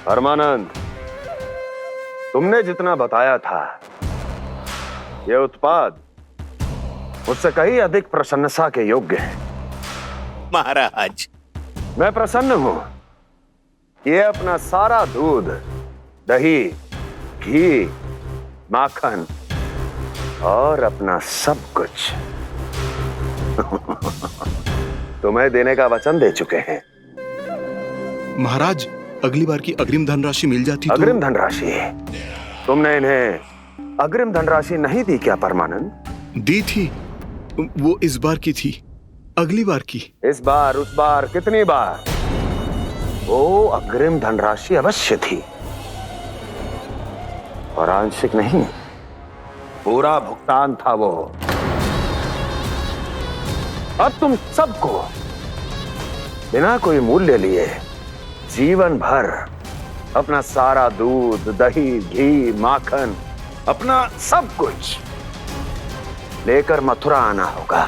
परमानंद, तुमने जितना बताया था, यह उत्पाद मुझसे कहीं अधिक प्रशंसा के योग्य है। महाराज, मैं प्रसन्न हूं। ये अपना सारा दूध, दही, घी, माखन और अपना सब कुछ तुम्हें देने का वचन दे चुके हैं। महाराज, अगली बार की अग्रिम धनराशि मिल जाती तो। अग्रिम धनराशि? तुमने इन्हें अग्रिम धनराशि नहीं दी क्या परमानंद? दी थी, वो इस बार की थी, अगली बार की। इस बार, उस बार, कितनी बार? वो अग्रिम धनराशि अवश्य थी और आंशिक नहीं, पूरा भुगतान था वो। अब तुम सबको बिना कोई मूल्य लिए जीवन भर अपना सारा दूध, दही, घी, माखन, अपना सब कुछ लेकर मथुरा आना होगा।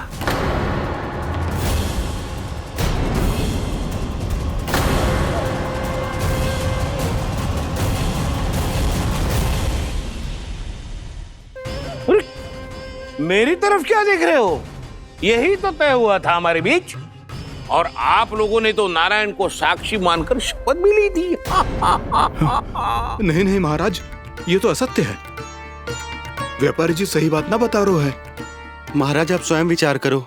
मेरी तरफ क्या देख रहे हो? यही तो तय हुआ था हमारे बीच, और आप लोगों ने तो नारायण को साक्षी मानकर शपथ भी ली थी। नहीं नहीं महाराज, ये तो असत्य है। व्यापारी जी सही बात ना बता रहे है। महाराज, आप स्वयं विचार करो।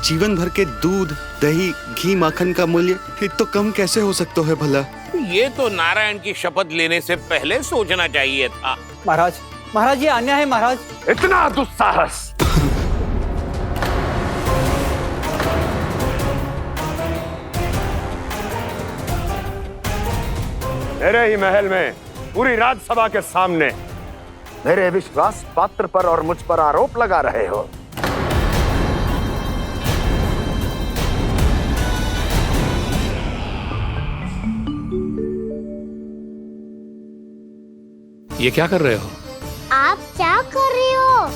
जीवन भर के दूध, दही, घी, माखन का मूल्य तो कम कैसे हो सकता है भला? ये तो नारायण की शपथ लेने से पहले सोचना चाहिए था। महाराज, महाराज ये अन्याय है महाराज। इतना दुस्साहस! मेरे ही महल में पूरी राज्यसभा के सामने मेरे विश्वास पात्र पर और मुझ पर आरोप लगा रहे हो। ये क्या कर रहे हो? आप क्या कर रहे हो?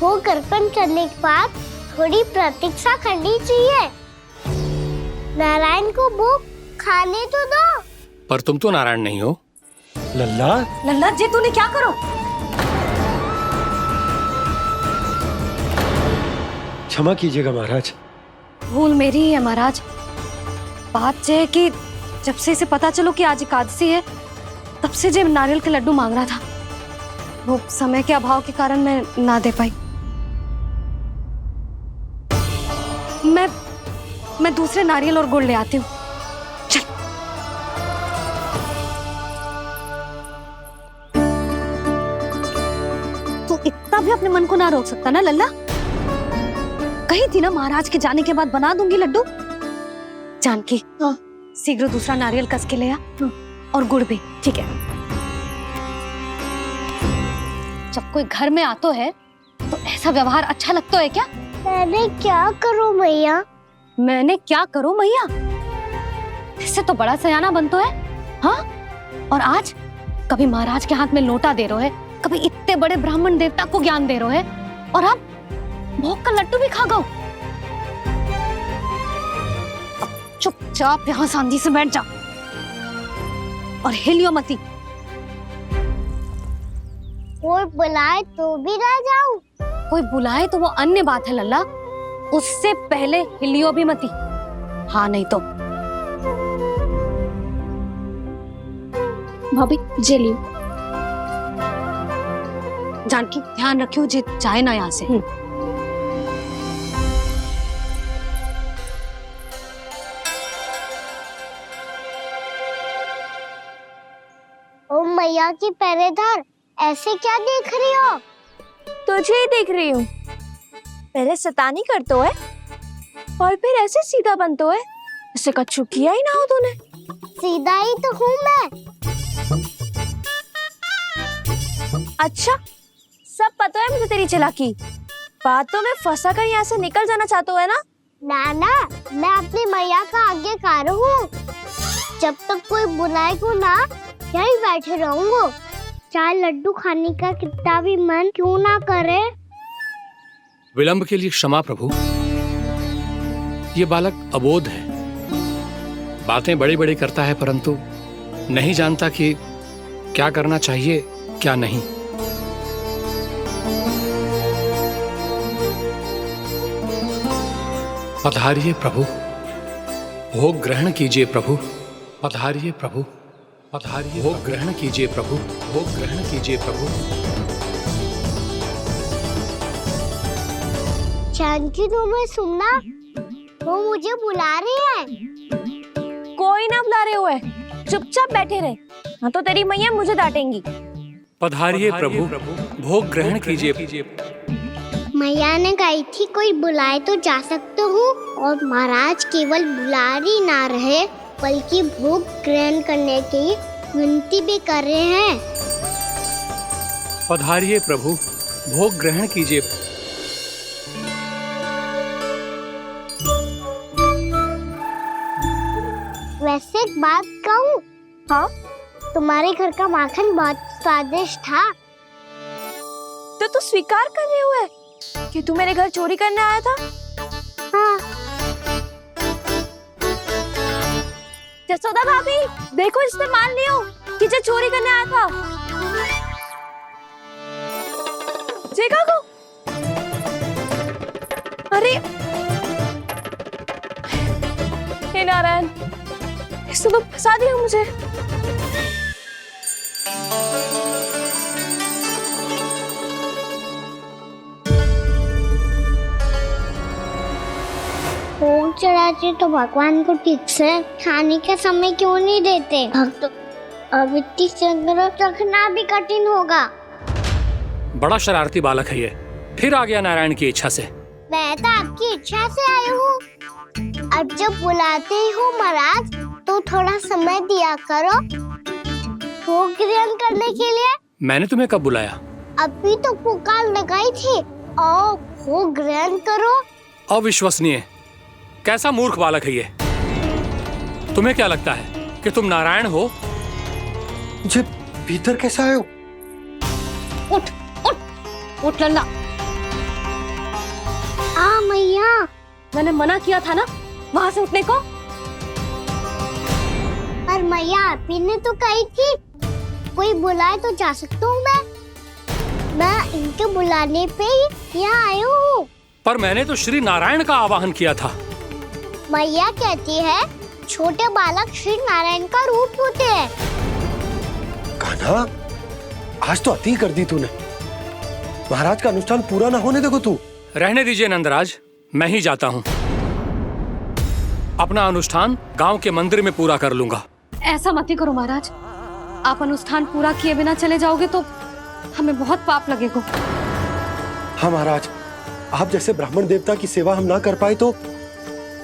वो कर्पण करने के बाद थोड़ी प्रतीक्षा करनी चाहिए। नारायण को भूख खाने तो दो। पर तुम तो नारायण नहीं हो। लल्ला, लल्ला जी, तूने क्या करो? क्षमा कीजिएगा महाराज। भूल मेरी ही है महाराज। बात यह है कि जब से इसे पता चलो कि आज एकादशी है, तब से जो नारियल के लड्डू मांग रहा था, वो समय के अभाव के कारण मैं ना दे पाई। मैं दूसरे नारियल और गुड़ ले आती हूँ। चल। तू इतना भी अपने मन को ना रोक सकता ना लल्ला? कही थी ना महाराज के जाने के बाद बना दूंगी लड्डू। जानकी, शीघ्र दूसरा नारियल कस के ले आ, और गुड़ भी। ठीक है। जब कोई घर में आतो है तो ऐसा व्यवहार अच्छा लगता है क्या? मैंने क्या करूं मैया? मैंने क्या करूं मैया? इससे तो बड़ा सयाना बनतो है। हाँ? और आज कभी महाराज के हाथ में लोटा दे रहे है, कभी इतने बड़े ब्राह्मण देवता को ज्ञान दे रहे है, और अब भोग का लड्डू भी खा गो। चुपचाप यहाँ शांति से बैठ जा और हिलियो मती। कोई बुलाए तो भी ना जाऊं? कोई बुलाए तो वो अन्य बात है लल्ला, उससे पहले हिलियो भी मती। हाँ नहीं तो। भाभी जे लियो। जानकी, ध्यान रखियो जे जाए ना यहाँ से। ओ मैया की पहरेदार, ऐसे क्या देख रही हो? तुझे ही देख रही हूँ। पहले शैतानी करतो है और फिर ऐसे सीधा बनतो है, ऐसे कछु किया ही ना हो तूने। सीधा ही तो हूँ मैं। अच्छा, सब पता है मुझे तेरी चालाकी। बातों में फंसा कर यहाँ से निकल जाना चाहते हो है ना? नाना, मैं अपनी मैया का आज्ञाकार हूँ। जब तक कोई बुलाएगा ना, यहीं बैठे रहूंगा, चाहे लड्डू खाने का कितना भी मन क्यों ना करे। विलंब के लिए क्षमा प्रभु। ये बालक अबोध है, बातें बड़ी बड़ी करता है, परंतु नहीं जानता कि क्या करना चाहिए क्या नहीं। पधारिए प्रभु, भोग ग्रहण कीजिए प्रभु। पधारिए प्रभु, पधारिए, भोग ग्रहण कीजिए प्रभु, भोग ग्रहण कीजिए प्रभु। जानकी तुम्हें सुनना, वो मुझे बुला रही है। कोई ना बुला रहे हुए, चुपचाप बैठे रहे, हाँ तो तेरी मैया मुझे डांटेंगी। पधारिए प्रभु, भोग ग्रहण कीजिए। मैया ने कही थी कोई बुलाए तो जा सकते हूँ, और महाराज केवल बुलारी ना रहे बल्कि भोग ग्रहण करने की विनती भी कर रहे हैं। पधारिए प्रभु, भोग ग्रहण कीजिए। वैसे एक बात कहूँ? हाँ? तुम्हारे घर का माखन बहुत स्वादिष्ट था। तो तू स्वीकार कर रहे हुए कि तू मेरे घर चोरी करने आया था? हाँ। जसोदा भाभी, देखो इसने मान लियो कि जो चोरी करने आया था। देखा को? अरे हे नारायण, इसने तो फंसा दिया मुझे। भोग चढ़ाते तो भगवान को ठीक से खाने का समय क्यों नहीं देते? भक्त अब इतनी संग्रह रखना भी कठिन होगा। बड़ा शरारती बालक है ये, फिर आ गया नारायण की इच्छा से। मैं तो आपकी इच्छा से आई हूँ। अब जब बुलाते ही हो महाराज तो थोड़ा समय दिया करो भोग ग्रहण करने के लिए। मैंने तुम्हें कब बुलाया? अभी तो पुकार लगाई थी, आओ भोग ग्रहण करो। अविश्वसनीय, कैसा मूर्ख बालक है ये। तुम्हें क्या लगता है कि तुम नारायण हो? मुझे भीतर कैसे आए हो? उठ उठ उठ लल्ला। मैया, मैंने मना किया था ना वहां से उठने को। पर मैया आपी ने तो कही थी कोई बुलाए तो जा सकता हूँ मैं इनके बुलाने पे ही यहाँ आई हूँ। पर मैंने तो श्री नारायण का आवाहन किया था। मैया कहती है छोटे बालक श्री नारायण का रूप होते हैं। कान्हा, आज तो अति कर दी तूने। महाराज का अनुष्ठान पूरा ना होने देखो तू। रहने दीजिए नंदराज, मैं ही जाता हूँ। अपना अनुष्ठान गांव के मंदिर में पूरा कर लूंगा। ऐसा मत ही करो महाराज, आप अनुष्ठान पूरा किए बिना चले जाओगे तो हमें बहुत पाप लगेगा। हाँ महाराज, आप जैसे ब्राह्मण देवता की सेवा हम ना कर पाए तो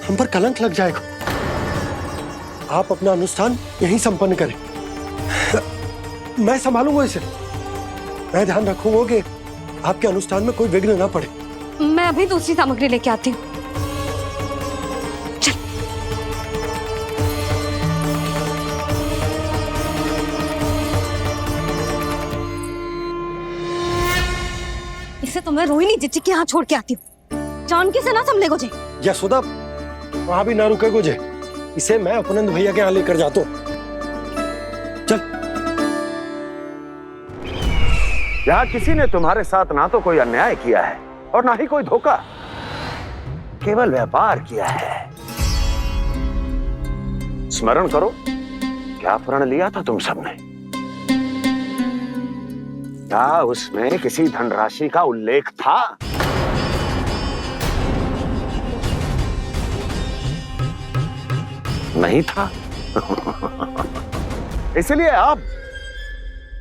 हम पर कलंक लग जाएगा। आप अपना अनुष्ठान यहीं संपन्न करें, मैं संभालूंगा इसे। मैं ध्यान रखूंगा कि आपके अनुष्ठान में कोई विघ्न ना पड़े। मैं अभी दूसरी सामग्री लेके आती हूँ। इसे तो मैं रोहिणी जीजी के यहाँ छोड़ के आती हूँ। जानकी से ना संभले गुजे। यशोदा, वहां भी ना रुके गुजे। इसे मैं अपनंद भैया के यहाँ लेकर जाता हूँ। चल। यहाँ किसी ने तुम्हारे साथ ना तो कोई अन्याय किया है और ना ही कोई धोखा, केवल व्यापार किया है। स्मरण करो क्या प्रण लिया था तुम सबने? क्या उसमें किसी धनराशि का उल्लेख था? नहीं था। इसलिए अब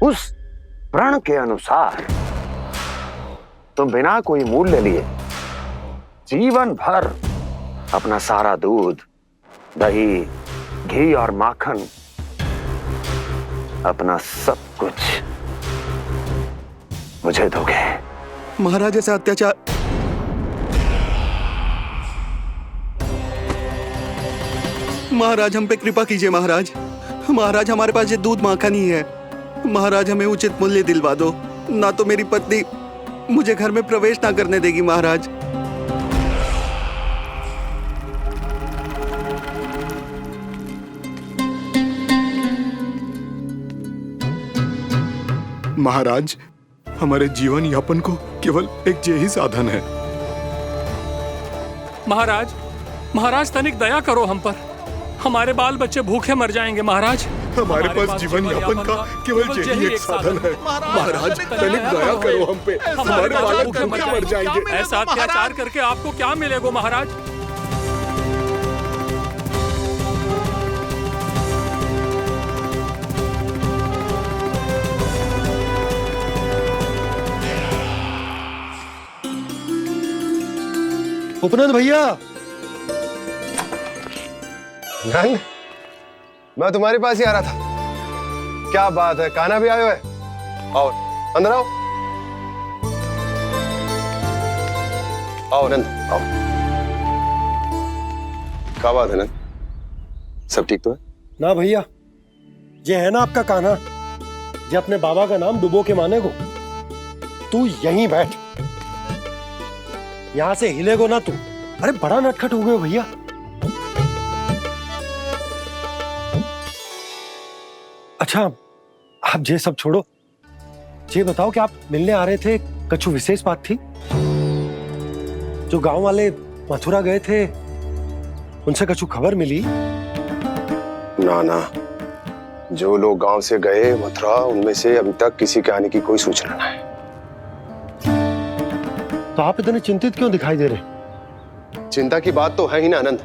उस प्रण के अनुसार तुम बिना कोई मूल्य लिए जीवन भर अपना सारा दूध, दही, घी और माखन, अपना सब कुछ मुझे दोगे। महाराज ऐसा अत्याचार। महाराज हम पे कृपा कीजिए। महाराज, महाराज हमारे पास ये दूध माखन ही है। महाराज हमें उचित मूल्य दिलवा दो, ना तो मेरी पत्नी मुझे घर में प्रवेश ना करने देगी। महाराज महाराज, हमारे जीवन यापन को केवल एक यही साधन है। महाराज, महाराज तनिक दया करो हम पर। हमारे बाल बच्चे भूखे मर जाएंगे महाराज। हमारे पास जीवन यापन का केवल यही एक साधन है। महाराज, तनिक दया करो हम पे। हमारे बालक भूखे मर जाएंगे। ऐसा अत्याचार करके आपको क्या मिलेगा महाराज? उपनंद भैया। नंद, मैं तुम्हारे पास ही आ रहा था। क्या बात है, कान्हा भी आयो है? आओ अंदर आओ। आओ नंद आओ। क्या बात है नंद, सब ठीक तो है? ना भैया, ये है ना आपका कान्हा, ये अपने बाबा का नाम डुबो के माने को। तू यहीं बैठ, यहां से हिलेगो ना तू। अरे बड़ा नटखट हो गए हो भैया। अच्छा, आप ये सब छोड़ो, ये बताओ कि आप मिलने आ रहे थे, कछु विशेष बात थी? जो गांव वाले मथुरा गए थे, उनसे कछु खबर मिली? ना ना, जो लोग गांव से गए मथुरा, उनमें से अभी तक किसी के आने की कोई सूचना नहीं है। तो आप इतने चिंतित क्यों दिखाई दे रहे? चिंता की बात तो है ही ना आनंद।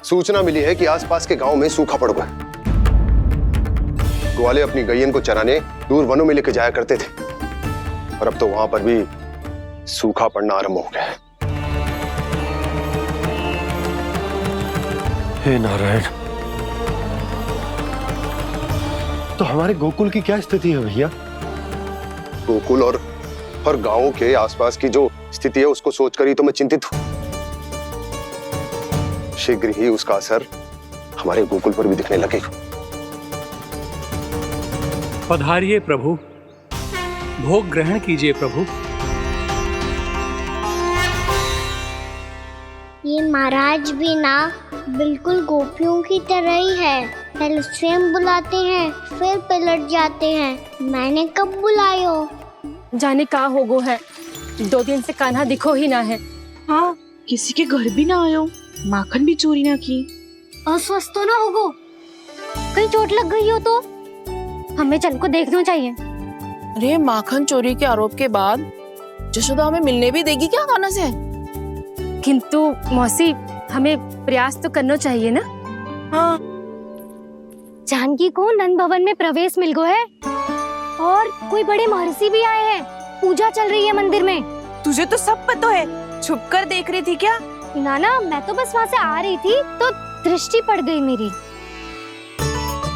सूचना मिली है कि आसपास के गांव में सूखा पड़ गया। ग्वाले अपनी गैयन को चराने दूर वनों में लेकर जाया करते थे, और अब तो वहां पर भी सूखा पड़ना आरंभ हो गया है। हे नारायण, तो हमारे गोकुल की क्या स्थिति है भैया? गोकुल और गांवों के आसपास की जो स्थिति है उसको सोचकर ही तो मैं चिंतित हूं। शीघ्र ही उसका असर हमारे गोकुल पर भी दिखने लगेगा। पधारिए प्रभु, भोग ग्रहण कीजिए प्रभु। ये महाराज भी ना बिल्कुल गोपियों की तरह ही है। पहले स्वयं बुलाते हैं, फिर पलट जाते हैं। मैंने कब बुलायो? जाने का होगो है, 2 दिन से कान्हा दिखो ही ना है। हाँ, किसी के घर भी ना आयो, माखन भी चोरी ना की। अस्वस्थ तो ना होगो, कहीं चोट लग गई हो तो? हमें चल को देखना चाहिए। अरे माखन चोरी के आरोप के बाद जशोदा हमें मिलने भी देगी क्या कान्हा से? किंतु मौसी, हमें प्रयास तो करना चाहिए ना। हाँ, जानकी को नंद भवन में प्रवेश मिल गो है, और कोई बड़े महर्षि भी आए हैं। पूजा चल रही है मंदिर में। तुझे तो सब पता है, छुप कर देख रही थी क्या? नाना, मैं तो बस वहाँ से आ रही थी तो दृष्टि पड़ गई मेरी।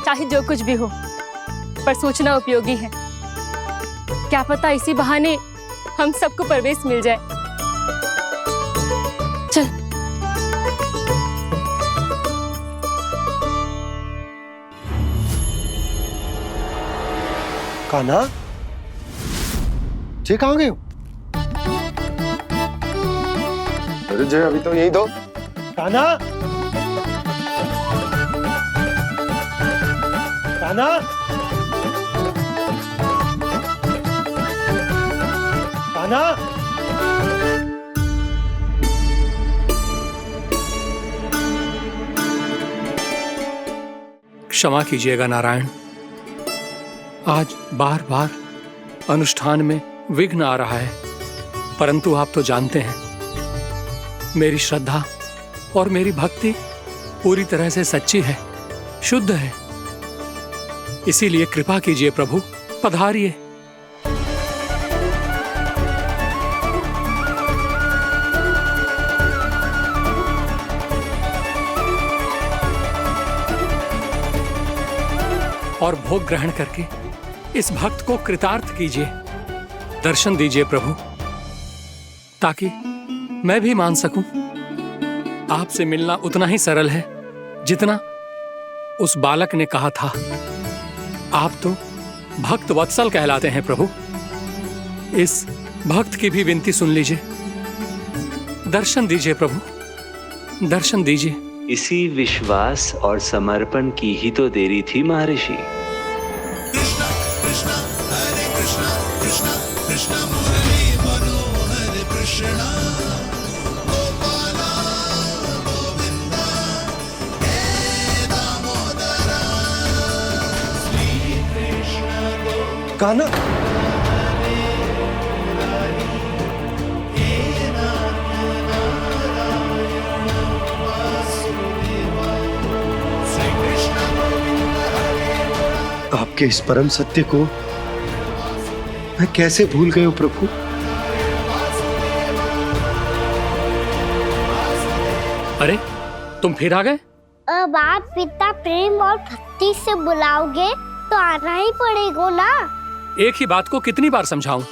चाहे जो कुछ भी हो, पर सूचना उपयोगी है। क्या पता इसी बहाने हम सबको प्रवेश मिल जाए। चल। कान्हा, ये कहाँ गए हो? अरे जय, अभी तो यही दो। कान्हा, कान्हा, कान्हा। क्षमा कीजिएगा नारायण, आज बार बार अनुष्ठान में विघ्न आ रहा है, परंतु आप तो जानते हैं मेरी श्रद्धा और मेरी भक्ति पूरी तरह से सच्ची है, शुद्ध है। इसीलिए कृपा कीजिए प्रभु, पधारिए। और भोग ग्रहण करके इस भक्त को कृतार्थ कीजिए। दर्शन दीजिए प्रभु, ताकि मैं भी मान सकूं। आपसे मिलना उतना ही सरल है जितना उस बालक ने कहा था। आप तो भक्त वत्सल कहलाते हैं प्रभु। इस भक्त की भी विनती सुन लीजिए। दर्शन दीजिए प्रभु, दर्शन दीजिए। इसी विश्वास और समर्पण की ही तो देरी थी महर्षि। कृष्णा कृष्णा कान्हा, आपके इस परम सत्य को मैं कैसे भूल गया हूं प्रभु। अरे तुम फिर आ गए? अब आप पिता प्रेम और भक्ति से बुलाओगे तो आना ही पड़ेगा ना। एक ही बात को कितनी बार समझाऊं?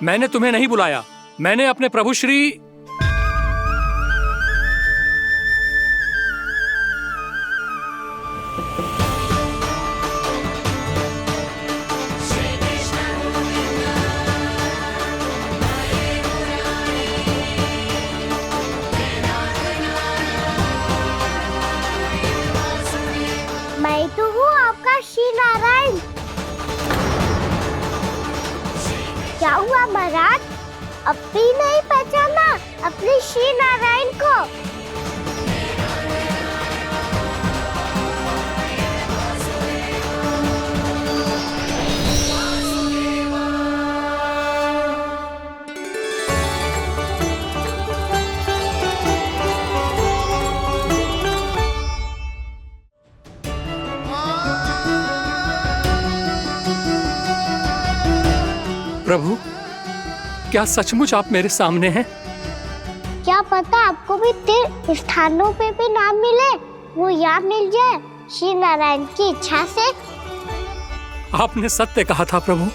मैंने तुम्हें नहीं बुलाया, मैंने अपने प्रभु श्री मैं तो हूँ आपका श्री नारायण। क्या हुआ महाराज, अब भी नहीं पहचाना अपने श्री नारायण को? प्रभु, क्या सचमुच आप मेरे सामने हैं? क्या पता आपको भी तीर्थ स्थानों पे भी नाम मिले, वो यहाँ मिल जाए श्री नारायण की इच्छा से। आपने सत्य कहा था प्रभु,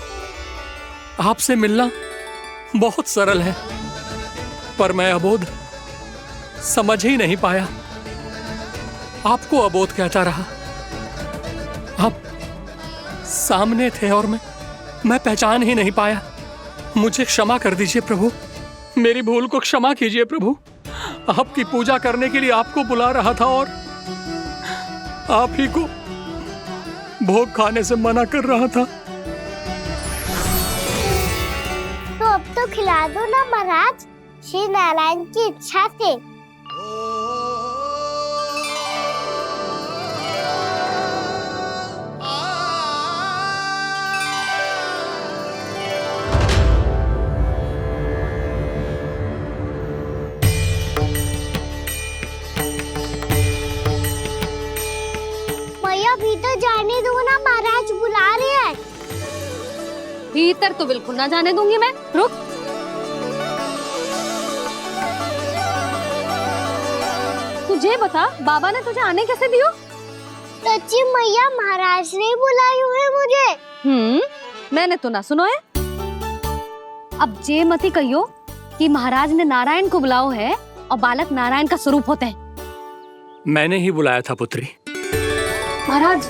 आपसे मिलना बहुत सरल है, पर मैं अबोध समझ ही नहीं पाया। आपको अबोध कहता रहा। आप सामने थे और मैं पहचान ही नहीं पाया। मुझे क्षमा कर दीजिए प्रभु, मेरी भूल को क्षमा कीजिए प्रभु। आपकी पूजा करने के लिए आपको बुला रहा था और आप ही को भोग खाने से मना कर रहा था। तो अब तो खिला दो ना महाराज, श्री नारायण की इच्छा से। भीतर जाने दो ना, महाराज बुला रहे हैं। भीतर तो बिल्कुल ना जाने दूंगी मैं। रुक। तुझे बता, बाबा ने तुझे आने कैसे दियो? सच्ची मैया, महाराज ने बुलाई हुई मुझे। मैंने तो ना सुनो है। अब जे मती कहियो कि महाराज ने नारायण को बुलाओ है और बालक नारायण का स्वरूप होते हैं। मैंने ही बुलाया था पुत्री। महाराज,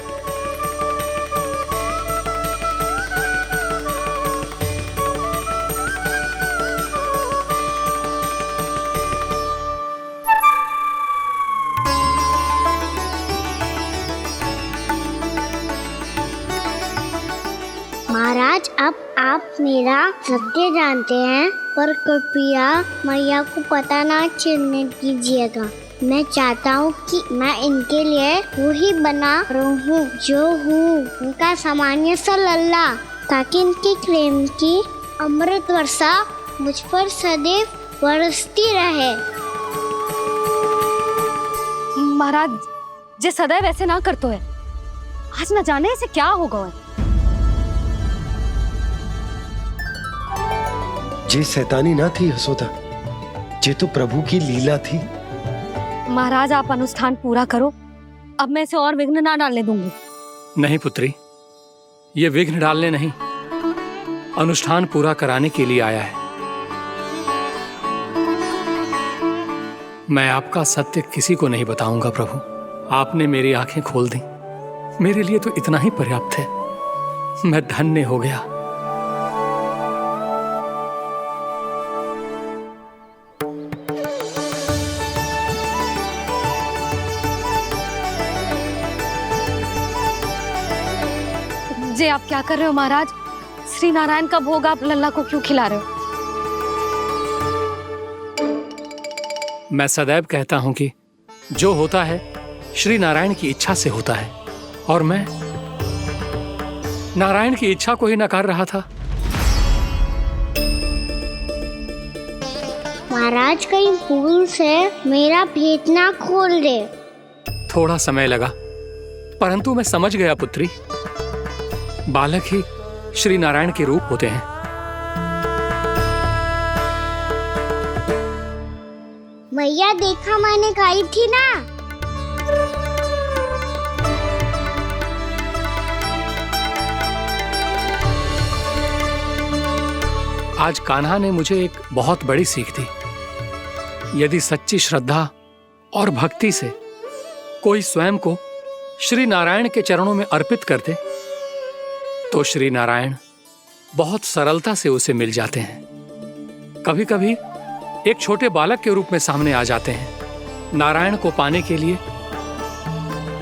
महाराज, अब आप मेरा सत्य जानते हैं, पर कृपया मैया को पता ना चलने दीजिएगा। मैं चाहता हूँ कि मैं इनके लिए वो ही बना रहूँ जो हूँ, उनका सामान्य सा लल्ला, ताकि इनके प्रेम की अमृत वर्षा मुझ पर सदैव बरसती रहे। महाराज, जे सदैव ऐसे ना करतो है, आज न जाने इसे क्या होगा है। जे शैतानी ना थी यशोदा, जे तो प्रभु की लीला थी। महाराज, आप अनुष्ठान पूरा करो, अब मैं इसे और विघ्न ना डालने दूंगी। नहीं पुत्री, ये विघ्न डालने नहीं, अनुष्ठान पूरा कराने के लिए आया है। मैं आपका सत्य किसी को नहीं बताऊंगा प्रभु। आपने मेरी आंखें खोल दी, मेरे लिए तो इतना ही पर्याप्त है। मैं धन्य हो गया। जे आप क्या कर रहे हो महाराज? श्री नारायण का भोग आप लल्ला को क्यों खिला रहे हो? मैं सदैव कहता हूं कि जो होता है श्री नारायण की इच्छा से होता है, और मैं नारायण की इच्छा को ही नकार रहा था। महाराज कहीं भूल से मेरा भेद ना खोल दे। थोड़ा समय लगा, परंतु मैं समझ गया पुत्री। बालक ही श्री नारायण के रूप होते हैं। मैया देखा मैंने खाई थी ना। आज कान्हा ने मुझे एक बहुत बड़ी सीख दी। यदि सच्ची श्रद्धा और भक्ति से कोई स्वयं को श्री नारायण के चरणों में अर्पित कर दे तो श्री नारायण बहुत सरलता से उसे मिल जाते हैं। कभी कभी एक छोटे बालक के रूप में सामने आ जाते हैं। नारायण को पाने के लिए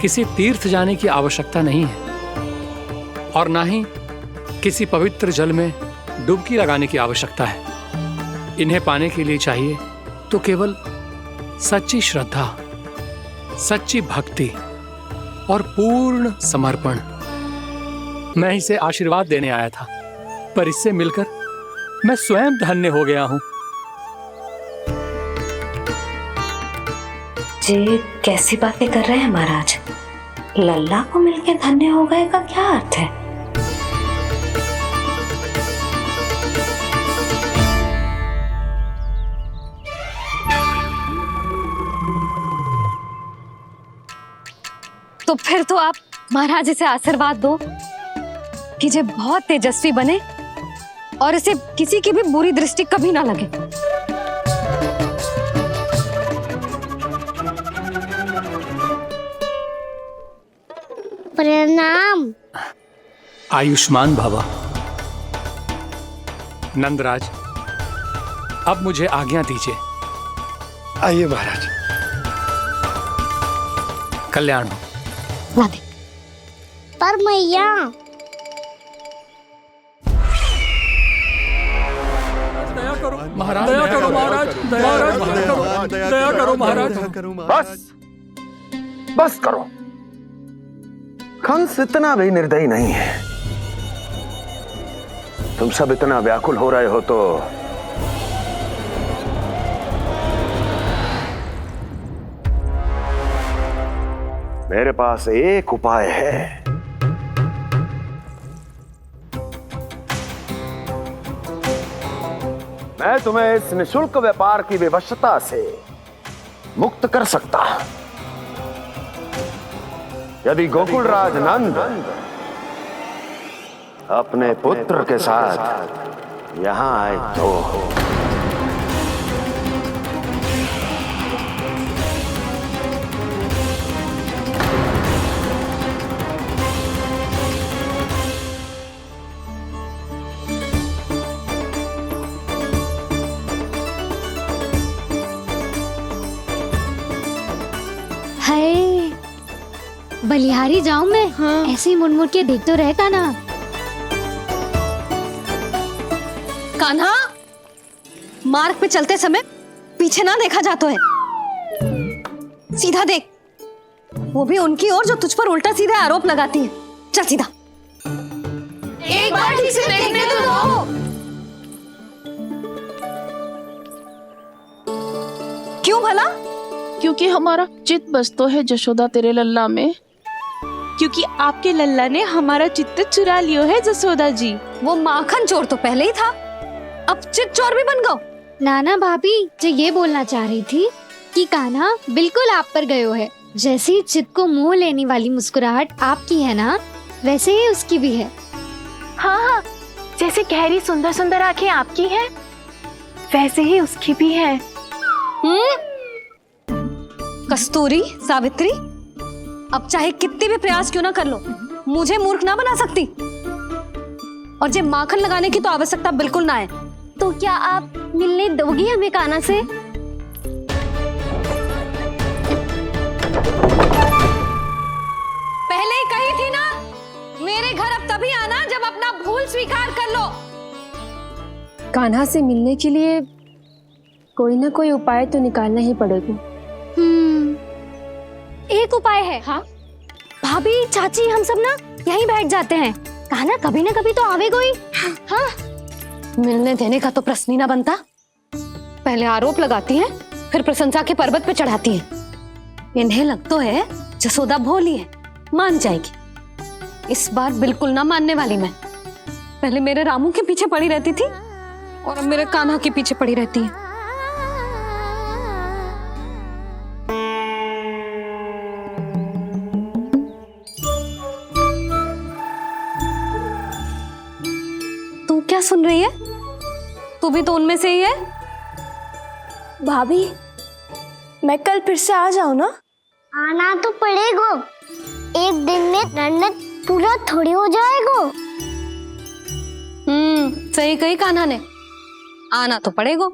किसी तीर्थ जाने की आवश्यकता नहीं है और ना ही किसी पवित्र जल में डुबकी लगाने की आवश्यकता है। इन्हें पाने के लिए चाहिए तो केवल सच्ची श्रद्धा, सच्ची भक्ति और पूर्ण समर्पण। मैं इसे आशीर्वाद देने आया था, पर इससे मिलकर मैं स्वयं धन्य हो गया हूं। जी कैसी बातें कर रहे हैं महाराज? लल्ला को मिलकर धन्य हो गए का क्या अर्थ है? तो फिर तो आप महाराज इसे आशीर्वाद दो कि ये बहुत तेजस्वी बने और इसे किसी की भी बुरी दृष्टि कभी ना लगे। प्रणाम। आयुष्मान भव। नंदराज, अब मुझे आज्ञा दीजिए। आइए महाराज। कल्याण हो। राधे। पर मैया दया करो महाराज, दया करो महाराज, दया करो महाराज। बस बस करो। कंस इतना भी निर्दयी नहीं है। तुम सब इतना व्याकुल हो रहे हो तो मेरे पास एक उपाय है। मैं तुम्हें इस निशुल्क व्यापार की विवशता से मुक्त कर सकता। यदि गोकुलराज नंद अपने पुत्र के साथ यहां आए तो बलिहारी जाऊं मैं? हाँ। ऐसे ही मुड़ के देख तो रहे कान्हा। कान्हा, मार्ग पे चलते समय पीछे ना देखा जाता है। सीधा देख, वो भी उनकी ओर जो तुझ पर उल्टा सीधा आरोप लगाती है। चल सीधा। एक बार ठीक से देखने तो दो। क्यों भला? क्योंकि हमारा चित्त बसतो है जशोदा तेरे लल्ला में। क्योंकि आपके लल्ला ने हमारा चित्त चुरा लियो है जसोदा जी। वो माखन चोर तो पहले ही था, अब चित्त चोर भी बन गो। नाना भाभी जो ये बोलना चाह रही थी कि कान्हा बिल्कुल आप पर गयो है। जैसे ही चित्त को मोह लेने वाली मुस्कुराहट आपकी है ना, वैसे ही उसकी भी है। हाँ हाँ, जैसे गहरी सुंदर सुंदर आंखें आपकी हैं, वैसे ही उसकी भी है। कस्तूरी, सावित्री, अब चाहे कितने भी प्रयास क्यों ना कर लो, मुझे मूर्ख ना बना सकती। और जब माखन लगाने की तो आवश्यकता बिल्कुल ना है। तो क्या आप मिलने दोगी हमें कान्हा से? पहले ही कही थी ना, मेरे घर अब तभी आना जब अपना भूल स्वीकार कर लो। कान्हा से मिलने के लिए कोई ना कोई उपाय तो निकालना ही पड़ेगा। एक उपाय है। हाँ? भाभी, चाची, हम सब ना यहीं बैठ जाते हैं। कान्हा कभी ना कभी तो आवेगा ही। हाँ, मिलने देने का तो प्रश्न ही ना बनता। पहले आरोप लगाती है, फिर प्रशंसा के पर्वत पे चढ़ाती है। इन्हें लगता है जसोदा भोली है, मान जाएगी। इस बार बिल्कुल ना मानने वाली मैं। पहले मेरे रामू के पीछे पड़ी रहती थी और अब मेरे कान्हा के पीछे पड़ी रहती है। तू क्या सुन रही है? तू भी तो उनमें से ही है। भाभी, मैं कल फिर से आ जाऊं ना? आना तो पड़ेगा। एक दिन में रन्नत पूरा थोड़ी हो जाएगा। सही कही कान्हा ने, आना तो पड़ेगा।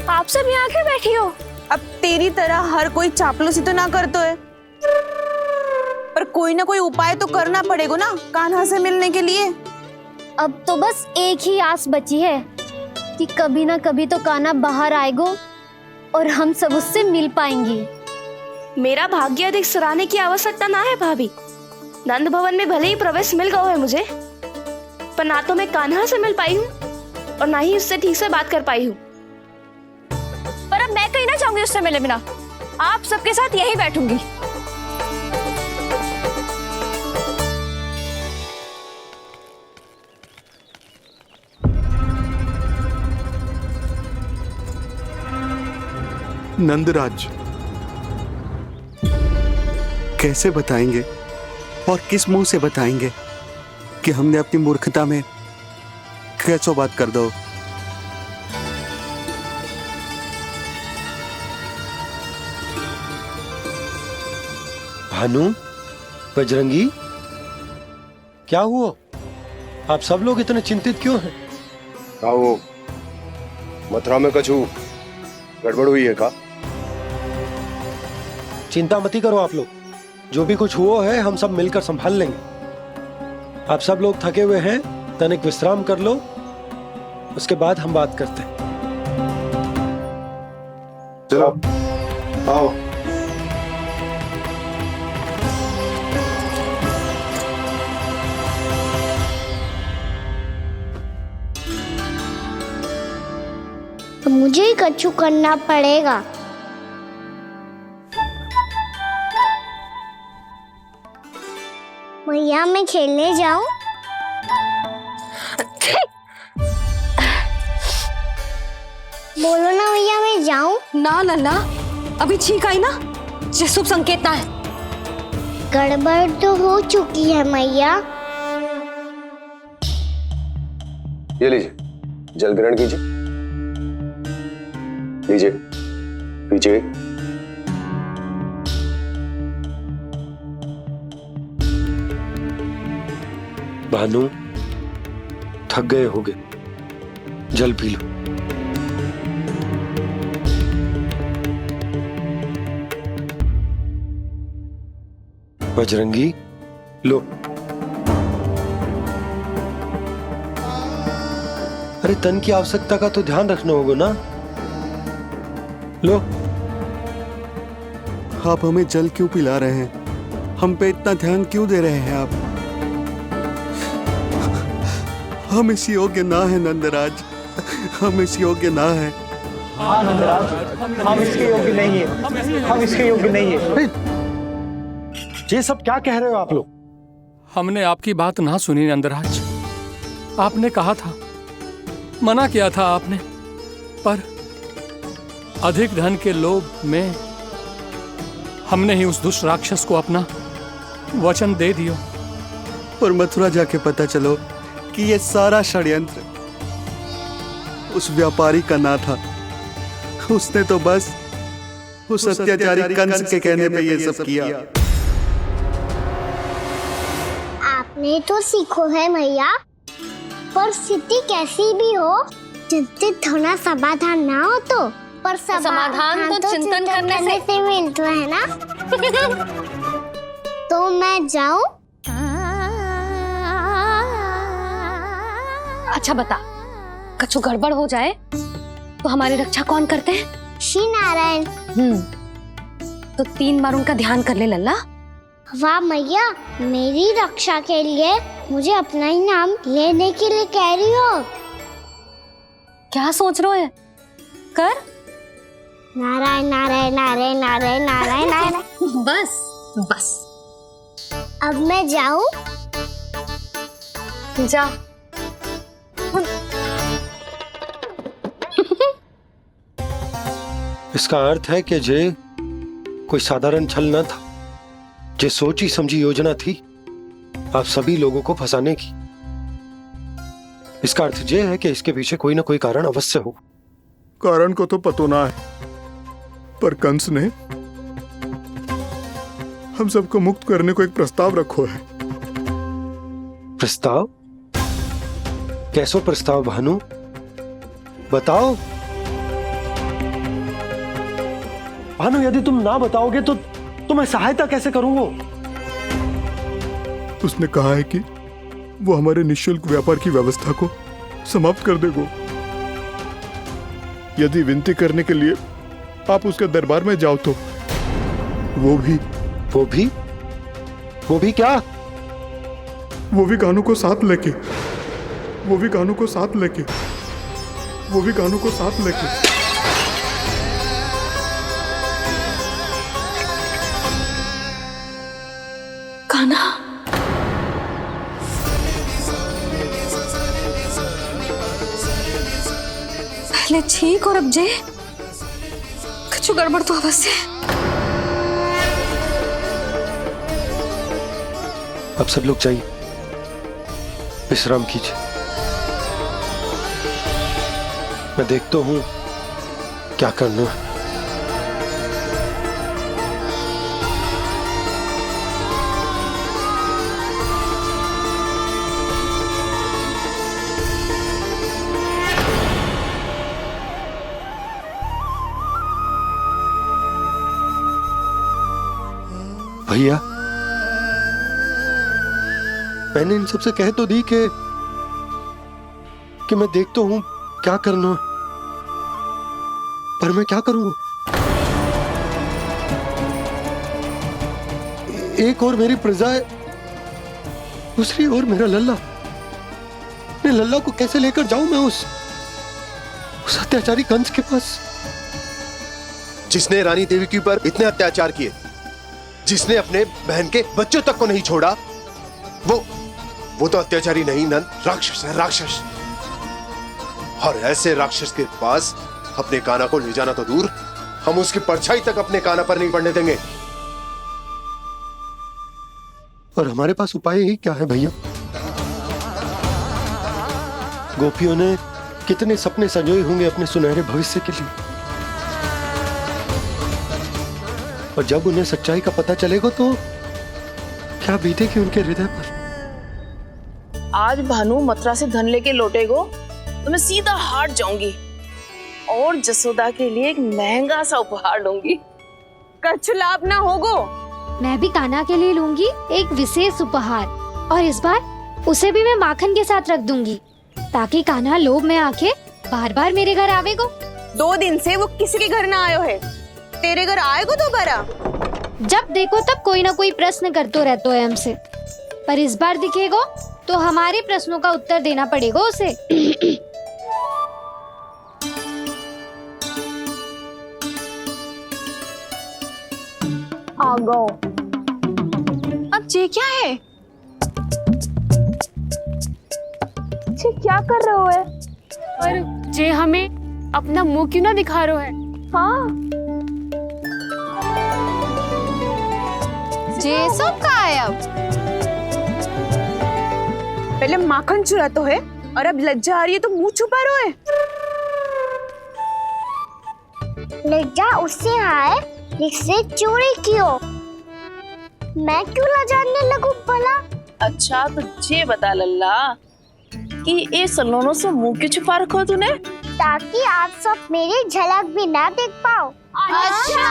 आप सब यहाँ क्यों बैठी हो? अब तेरी तरह हर कोई चापलूसी तो ना करतो है, पर कोई ना कोई उपाय तो करना पड़ेगा ना कान्हा से मिलने के लिए। अब तो बस एक ही आस बची है कि कभी ना कभी तो कान्हा बाहर आएगा और हम सब उससे मिल पाएंगे। मेरा भाग्य अधिक सराहने की आवश्यकता ना है भाभी। नंद भवन में भले ही प्रवेश मिल गया है मुझे, पर ना तो मैं कान्हा से मिल पाई हूँ और ना ही उससे ठीक से बात कर पाई हूँ। पर अब मैं कहीं ना चाहूंगी उससे मिले बिना। आप सबके साथ यहीं बैठूंगी। नंदराज, कैसे बताएंगे और किस मुंह से बताएंगे कि हमने अपनी मूर्खता में कैसो बात कर दो। भानु, बजरंगी, क्या हुआ? आप सब लोग इतने चिंतित क्यों हैं? क्या वो मथुरा में कछु गड़बड़ हुई है का? चिंता मती करो आप लोग, जो भी कुछ हुआ है हम सब मिलकर संभाल लेंगे। आप सब लोग थके हुए हैं, तनिक विश्राम कर लो, उसके बाद हम बात करते हैं। चलो आओ। तो मुझे ही कछु करना पड़ेगा। मैया मैं खेलने जाऊं? बोलो ना मैया मैं जाऊं? ना लल्ला, अभी छींक आई ना, ये शुभ संकेत ना है। गड़बड़ तो हो चुकी है मैया। ये लीजिए, जल ग्रहण कीजिए। लीजिए, पीछे। भानु, थक गए होगे, जल पी लो। बजरंगी, लो। अरे तन की आवश्यकता का तो ध्यान रखना होगा ना। लो। आप हमें जल क्यों पिला रहे हैं? हम पे इतना ध्यान क्यों दे रहे हैं आप? हम इस योग्य ना है नंदराज, हम इस योग्य ना है। हाँ नंदराज, हम इसके योग्य नहीं है, हम इसके योग्य नहीं है। ये सब क्या कह रहे हो आप लोग? हमने आपकी बात ना सुनी नंदराज। आपने कहा था, मना किया था आपने, पर अधिक धन के लोभ में हमने ही उस दुष्ट राक्षस को अपना वचन दे दियो और मथुरा जाके पता चलो कि ये सारा षड्यंत्र उस व्यापारी का ना था। उसने तो बस उस अत्याचारी कंस के कहने पे ये सब किया। आपने तो सीखो है मैया, पर स्थिति कैसी भी हो, चिंतित होना समाधान ना हो तो, पर समाधान तो चिंतन करने से मिलता है ना। तो मैं जाऊं? अच्छा बता, कछु गड़बड़ हो जाए तो हमारी रक्षा कौन करते हैं? श्री नारायण। तो 3 बार उनका ध्यान कर ले लल्ला। वाह मैया, मेरी रक्षा के लिए मुझे अपना ही नाम लेने के लिए कह रही हो? क्या सोच रहे हो? कर। नारायण नारायण नारायण नारायण नारायण नारायण। बस बस। अब मैं जाऊं? जा। इसका अर्थ है कि जे कोई साधारण छल न था, जे सोची समझी योजना थी आप सभी लोगों को फंसाने की। इसका अर्थ ये है कि इसके पीछे कोई ना कोई कारण अवश्य हो। कारण को तो पतो ना है, पर कंस ने हम सबको मुक्त करने को एक प्रस्ताव रखो है। प्रस्ताव? कैसो प्रस्ताव भानु, बताओ। भानु, यदि तुम ना बताओगे तो तुम्हें सहायता कैसे करूंगा? उसने कहा है कि वो हमारे निःशुल्क व्यापार की व्यवस्था को समाप्त कर देगा। यदि विनती करने के लिए आप उसके दरबार में जाओ तो वो भी क्या? वो भी गानों को साथ लेके कान्हा, पहले ठीक और अब जे कुछ गड़बड़ तो अवश्य। अब सब लोग जाइए, विश्राम कीजिए। मैं देखता हूं क्या करना है। भैया, मैंने इन सबसे कह तो दी कि मैं देखता हूं क्या करना, पर मैं क्या करूंगा? एक और मेरी प्रजा है, दूसरी ओर मेरा लल्ला। मैं लल्ला को कैसे लेकर जाऊं मैं उस अत्याचारी कंस के पास? जिसने रानी देवी के ऊपर इतने अत्याचार किए, जिसने अपने बहन के बच्चों तक को नहीं छोड़ा, वो तो अत्याचारी नहीं नंद, राक्षस है, राक्षस। और ऐसे राक्षस के पास अपने कान्हा को ले जाना तो दूर, हम उसकी परछाई तक अपने कान्हा पर नहीं पड़ने देंगे। और हमारे पास उपाय ही क्या है भैया? गोपियों ने कितने सपने संजोए होंगे अपने सुनहरे भविष्य के लिए, और जब उन्हें सच्चाई का पता चलेगा तो क्या बीतेगी उनके हृदय पर? आज भानु मथुरा से धन लेके लौटेगो तो मैं सीधा हाट जाऊंगी और जसोदा के लिए एक महंगा सा उपहार लूंगी। कछु लाभ ना होगो। मैं भी कान्हा के लिए लूंगी एक विशेष उपहार, और इस बार उसे भी मैं माखन के साथ रख दूंगी, ताकि कान्हा लोभ में आके बार बार मेरे घर आवेगो। 2 दिन से वो किसी के घर ना आयो है, तेरे घर आएगो दोबारा? जब देखो तब कोई ना कोई प्रश्न करते रहते है हमसे, पर इस बार दिखेगो तो हमारे प्रश्नों का उत्तर देना पड़ेगा उसे। आ गो। अब ये क्या है? ये क्या कर रहे हो है? पर जे हमें अपना मुंह क्यों ना दिखा रहे है? हाँ, जे सब का है अब? पहले माखन चुरा तो है और अब लज्जा आ रही है तो मुंह छुपा रहे है। लज्जा उससे आए जिससे चोरी की हो। मैं क्यों लजाने लगूं भला? अच्छा तो ये बता लल्ला कि ये सलोनों से मुंह क्यों छुपा रखा तूने? ताकि आप सब मेरी झलक भी ना देख पाओ। अच्छा।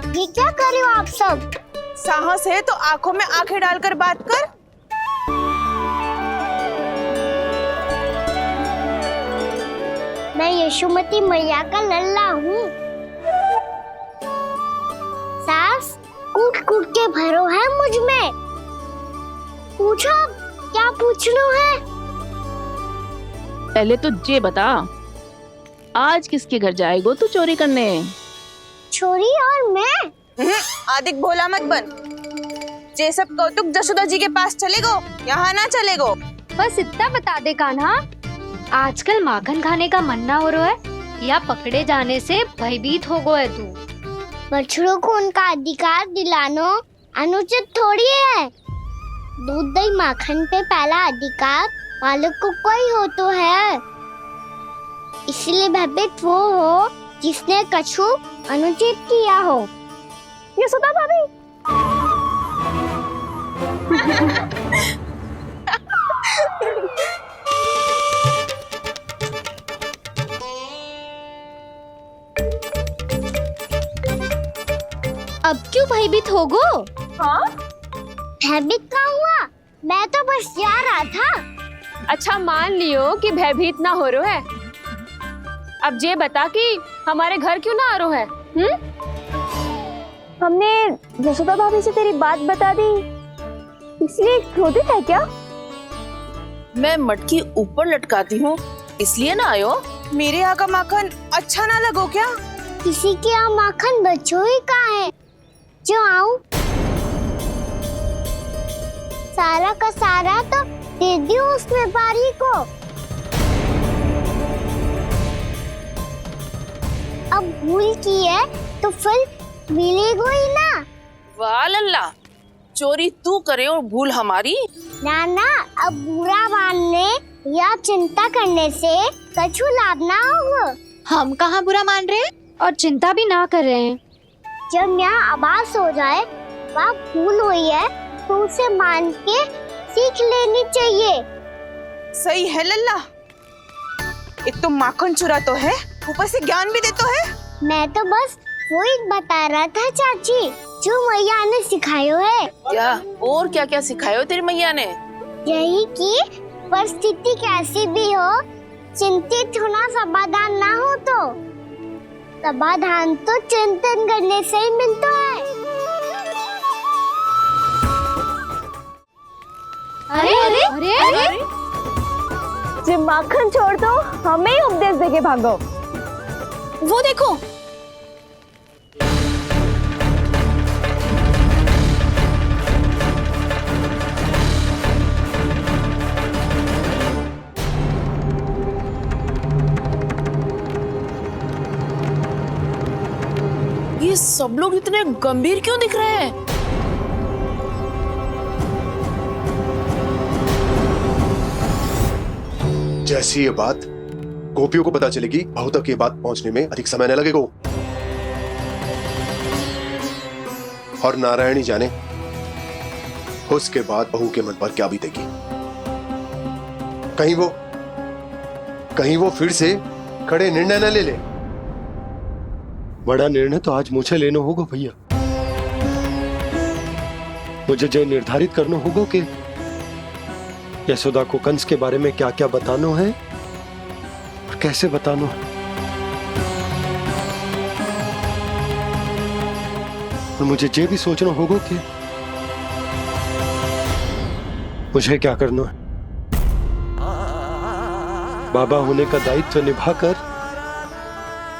ये क्या कर रहे हो आप सब? साहस है तो आंखों में आंखें डालकर बात कर। मैं यशोमती मैया का लल्ला हूँ। सास कूट कूट के भरो है मुझ में। पूछो क्या पूछना है? पहले तो ये बता, आज किसके घर जाएगो तू चोरी करने? छोरी और मैं? आदिक भोला मत बन। ये सब कौतुक जसोदा जी के पास चलेगो, यहाँ ना चलेगो। बस इतना बता दे कान्हा, आजकल माखन खाने का मन ना हो रहा है या पकड़े जाने से भयभीत हो गए तू? बछड़ों को उनका अधिकार दिलाना अनुचित थोड़ी है। दूध दही माखन पे पहला अधिकार मालिक को कोई हो तो है। इसलिए भयभीत वो हो जिसने कछु अनुचित किया हो। यशोदा भाभी। अब क्यों भयभीत हो गो? हाँ? भयभीत का हुआ? मैं तो बस जा रहा था। अच्छा मान लियो कि भयभीत ना हो रहा है। अब ये बता कि हमारे घर क्यों ना आ रहा है? हमने यशोदा भाभी से तेरी बात बता दी, इसलिए क्रोधित है क्या? मैं मटकी ऊपर लटकाती हूँ इसलिए ना आयो? मेरे यहाँ का माखन अच्छा ना लगो क्या? किसी के यहाँ माखन बच्चों ही कहाँ है जो आऊं? सारा का सारा तो दे दियो उस व्यापारी को। अब भूल की है तो फल मिलेगा ही ना। वाह लल्ला, चोरी तू करे और भूल हमारी। ना ना, अब बुरा मानने या चिंता करने से कछु लाभ ना होगा। हम कहाँ बुरा मान रहे हैं और चिंता भी ना कर रहे हैं। जब यहाँ आभास हो जाए वहाँ भूल हुई है तो उसे मान के सीख लेनी चाहिए। सही है लल्ला, एक तो माखन चुरा तो है, ऊपर से ज्ञान भी दे तो है। मैं तो बस वही बता रहा था चाची जो मैया ने सिखायो है। क्या और क्या क्या सिखायो तेरी मैया ने? यही कि परिस्थिति कैसी भी हो, चिंतित होना समाधान ना हो तो समाधान तो चिंतन करने से ही मिलता है। अरे अरे अरे, अरे? जब माखन छोड़ दो हमें ही उपदेश देके भागो। वो देखो, ये सब लोग इतने गंभीर क्यों दिख रहे हैं? जैसी ये बात गोपियों को पता चलेगी, बहू तक ये बात पहुंचने में अधिक समय न लगेगा। और नारायणी जाने उसके बाद बहू के मन पर क्या बीतेगी। कहीं वो फिर से खड़े निर्णय न ले ले। बड़ा निर्णय तो आज मुझे लेना होगा भैया। मुझे जो निर्धारित करना होगा कि यशोदा को कंस के बारे में क्या क्या बताना है और कैसे बताना है। और मुझे ये भी सोचना होगा कि मुझे क्या करना है। बाबा होने का दायित्व निभाकर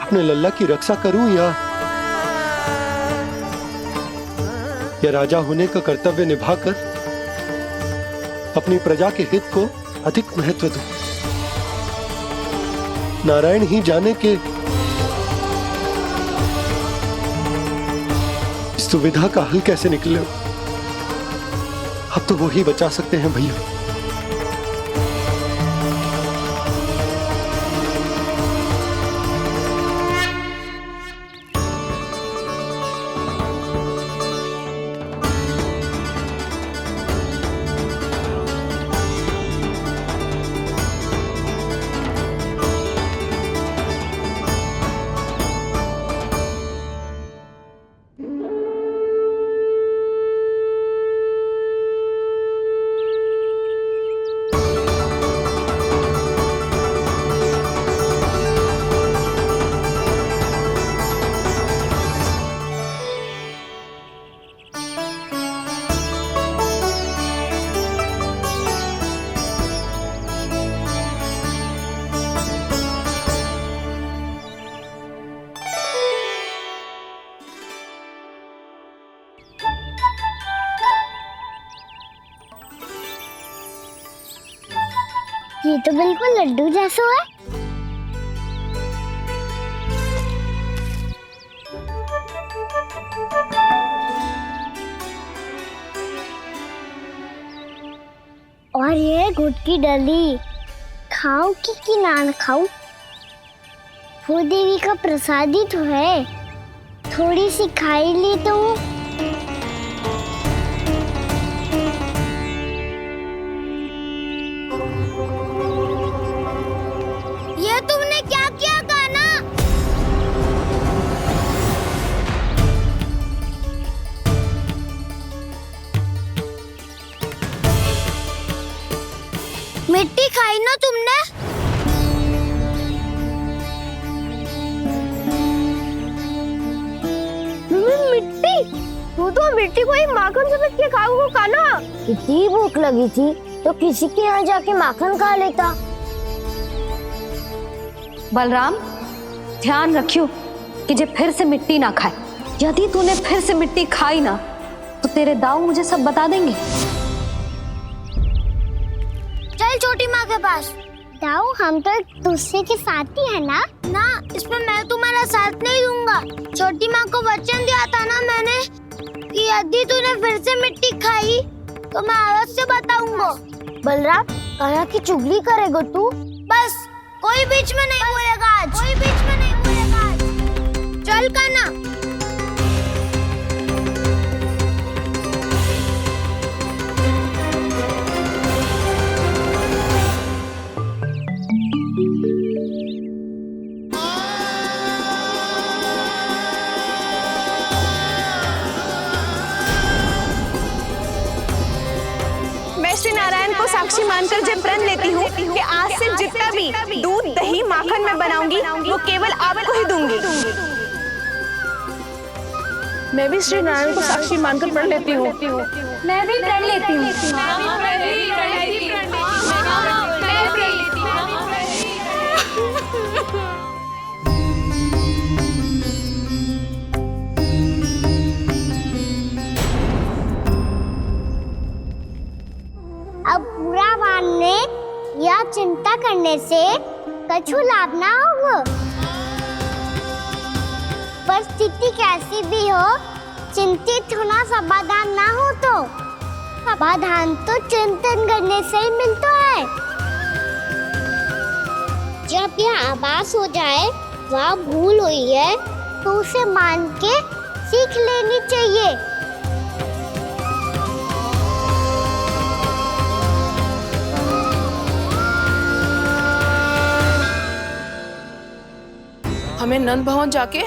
अपने लल्ला की रक्षा करूं या या राजा होने का कर्तव्य निभाकर अपनी प्रजा के हित को अधिक महत्व दूं? नारायण ही जाने के इस दुविधा का हल कैसे निकले। अब तो वो ही बचा सकते हैं भैया। ये तो बिल्कुल लड्डू जैसा है। और ये गुड़ की डली खाऊं कि ना खाऊं? वो देवी का प्रसाद ही तो है, थोड़ी सी खाई ली तो। ये तुमने क्या किया कान्हा? मिट्टी खाई ना तुमने? मिट्टी? तू तो मिट्टी को ही माखन समझ के खाओगे कान्हा। इतनी भूख लगी थी तो किसी के यहाँ जाके माखन खा लेता। बलराम, ध्यान रखियो कि जे फिर से मिट्टी ना खाए। यदि तूने फिर से मिट्टी खाई ना तो तेरे दाऊ मुझे सब बता देंगे। चल छोटी माँ के पास। दाऊ, हम तो एक दूसरे के साथी है ना? ना, इसमें मैं तुम्हारा साथ नहीं दूंगा। छोटी माँ को वचन दिया था ना मैंने कि यदि तूने फिर से मिट्टी खाई तो मैं आवाज से बताऊंगा। बलराम, कान्हा की चुगली करेगा तू? बस, कोई बीच में नहीं बोलेगा आज। कोई बीच में नहीं बोलेगा आज। चल कान्हा। मैं श्री नारायण को साक्षी मानकर जब प्रण लेती हूँ कि आज से जितना भी दूध दही माखन मैं बनाऊंगी वो केवल आपको ही दूंगी। मैं भी श्री नारायण को साक्षी मानकर प्रण लेती हूँ। मैं भी प्रण लेती हूँ। अब बुरा मानने या चिंता करने से कछु लाभ ना होगा। परिस्थिति कैसी भी हो, चिंतित होना समाधान ना हो तो समाधान तो चिंतन करने से ही मिलता है। जब यह आभास हो जाए वह भूल हुई है तो उसे मान के सीख लेनी चाहिए। हमें नंद भवन जाके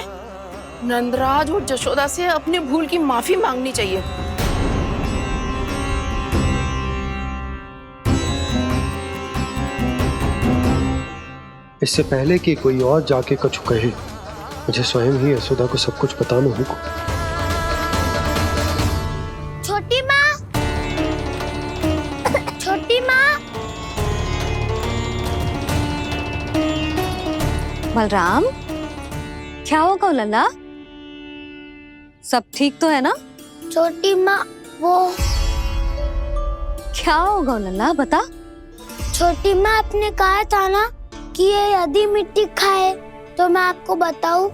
नंदराज और जशोदा से अपनी भूल की माफी मांगनी चाहिए। इससे पहले कि कोई और जाके कछु कहे, मुझे स्वयं ही यशोदा को सब कुछ बताना होगा। छोटी माँ, छोटी माँ। बलराम, क्या होगा लल्ला? सब ठीक तो है ना? छोटी माँ वो क्या होगा लल्ला, बता। छोटी माँ आपने कहा था ना कि ये यदि मिट्टी खाए तो मैं आपको बताऊं।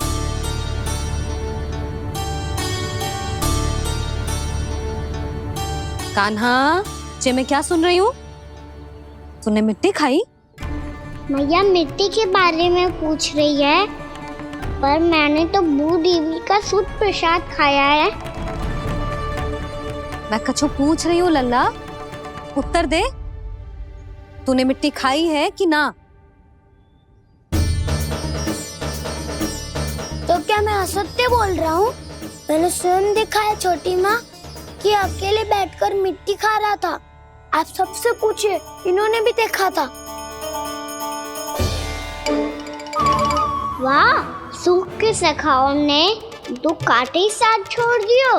कान्हा, जे मैं क्या सुन रही हूँ? तूने मिट्टी खाई? मैया मिट्टी के बारे में पूछ रही है, पर मैंने तो भू देवी का शुद्ध प्रसाद खाया है। मैं कछु पूछ रही हूँ लल्ला, उत्तर दे। तूने मिट्टी खाई है कि ना? तो क्या मैं असत्य बोल रहा हूँ? मैंने स्वयं देखा है छोटी माँ कि अकेले बैठकर मिट्टी खा रहा था। आप सबसे पूछिए, इन्होंने भी देखा था। वाह, सूख के सखाओ ने 2 कांटे ही साथ छोड़ दियो।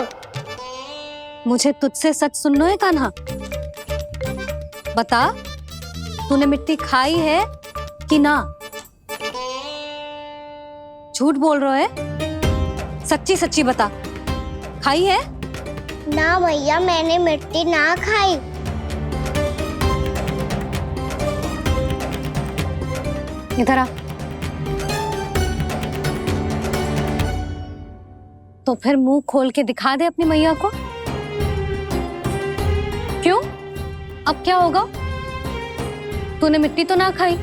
मुझे तुझसे सच सुनना है कान्हा। बता, तूने मिट्टी खाई है कि ना? झूठ बोल रहा है, सच्ची सच्ची बता, खाई है? ना भैया, मैंने मिट्टी ना खाई। इधर आ। तो फिर मुंह खोल के दिखा दे अपनी मैया को। क्यों? अब क्या होगा? तूने मिट्टी तो ना खाई,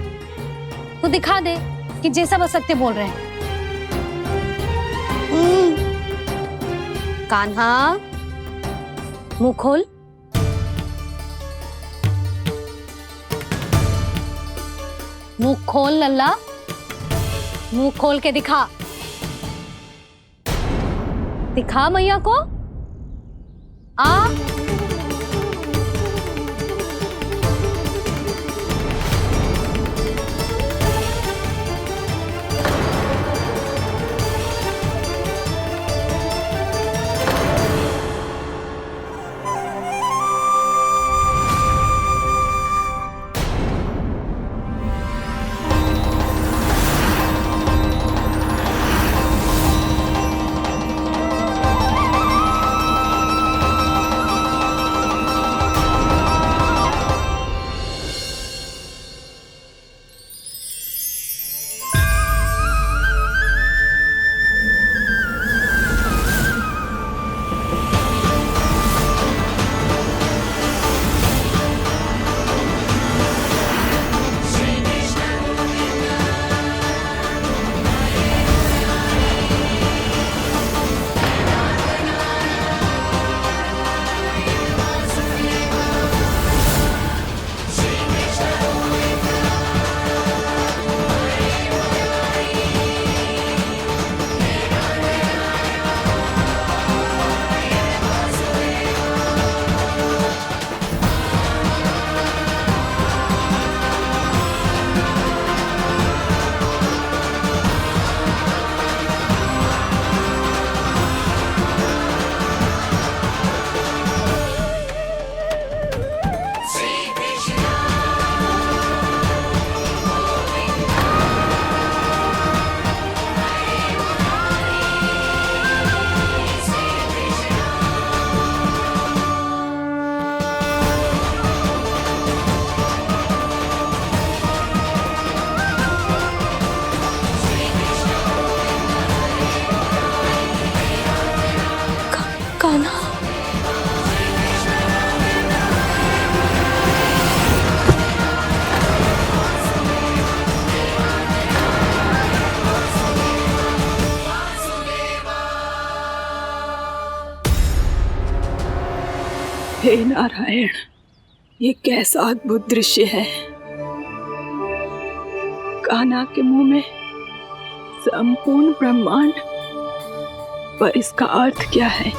तो दिखा दे कि जे सब असत्य बोल रहे हैं। कान्हा, मुंह खोल। मुंह खोल लल्ला, मुंह खोल के दिखा। दिखा मैया को। आ हे नारायण, ये कैसा अद्भुत दृश्य है। कान्हा के मुंह में संपूर्ण ब्रह्मांड, पर इसका अर्थ क्या है?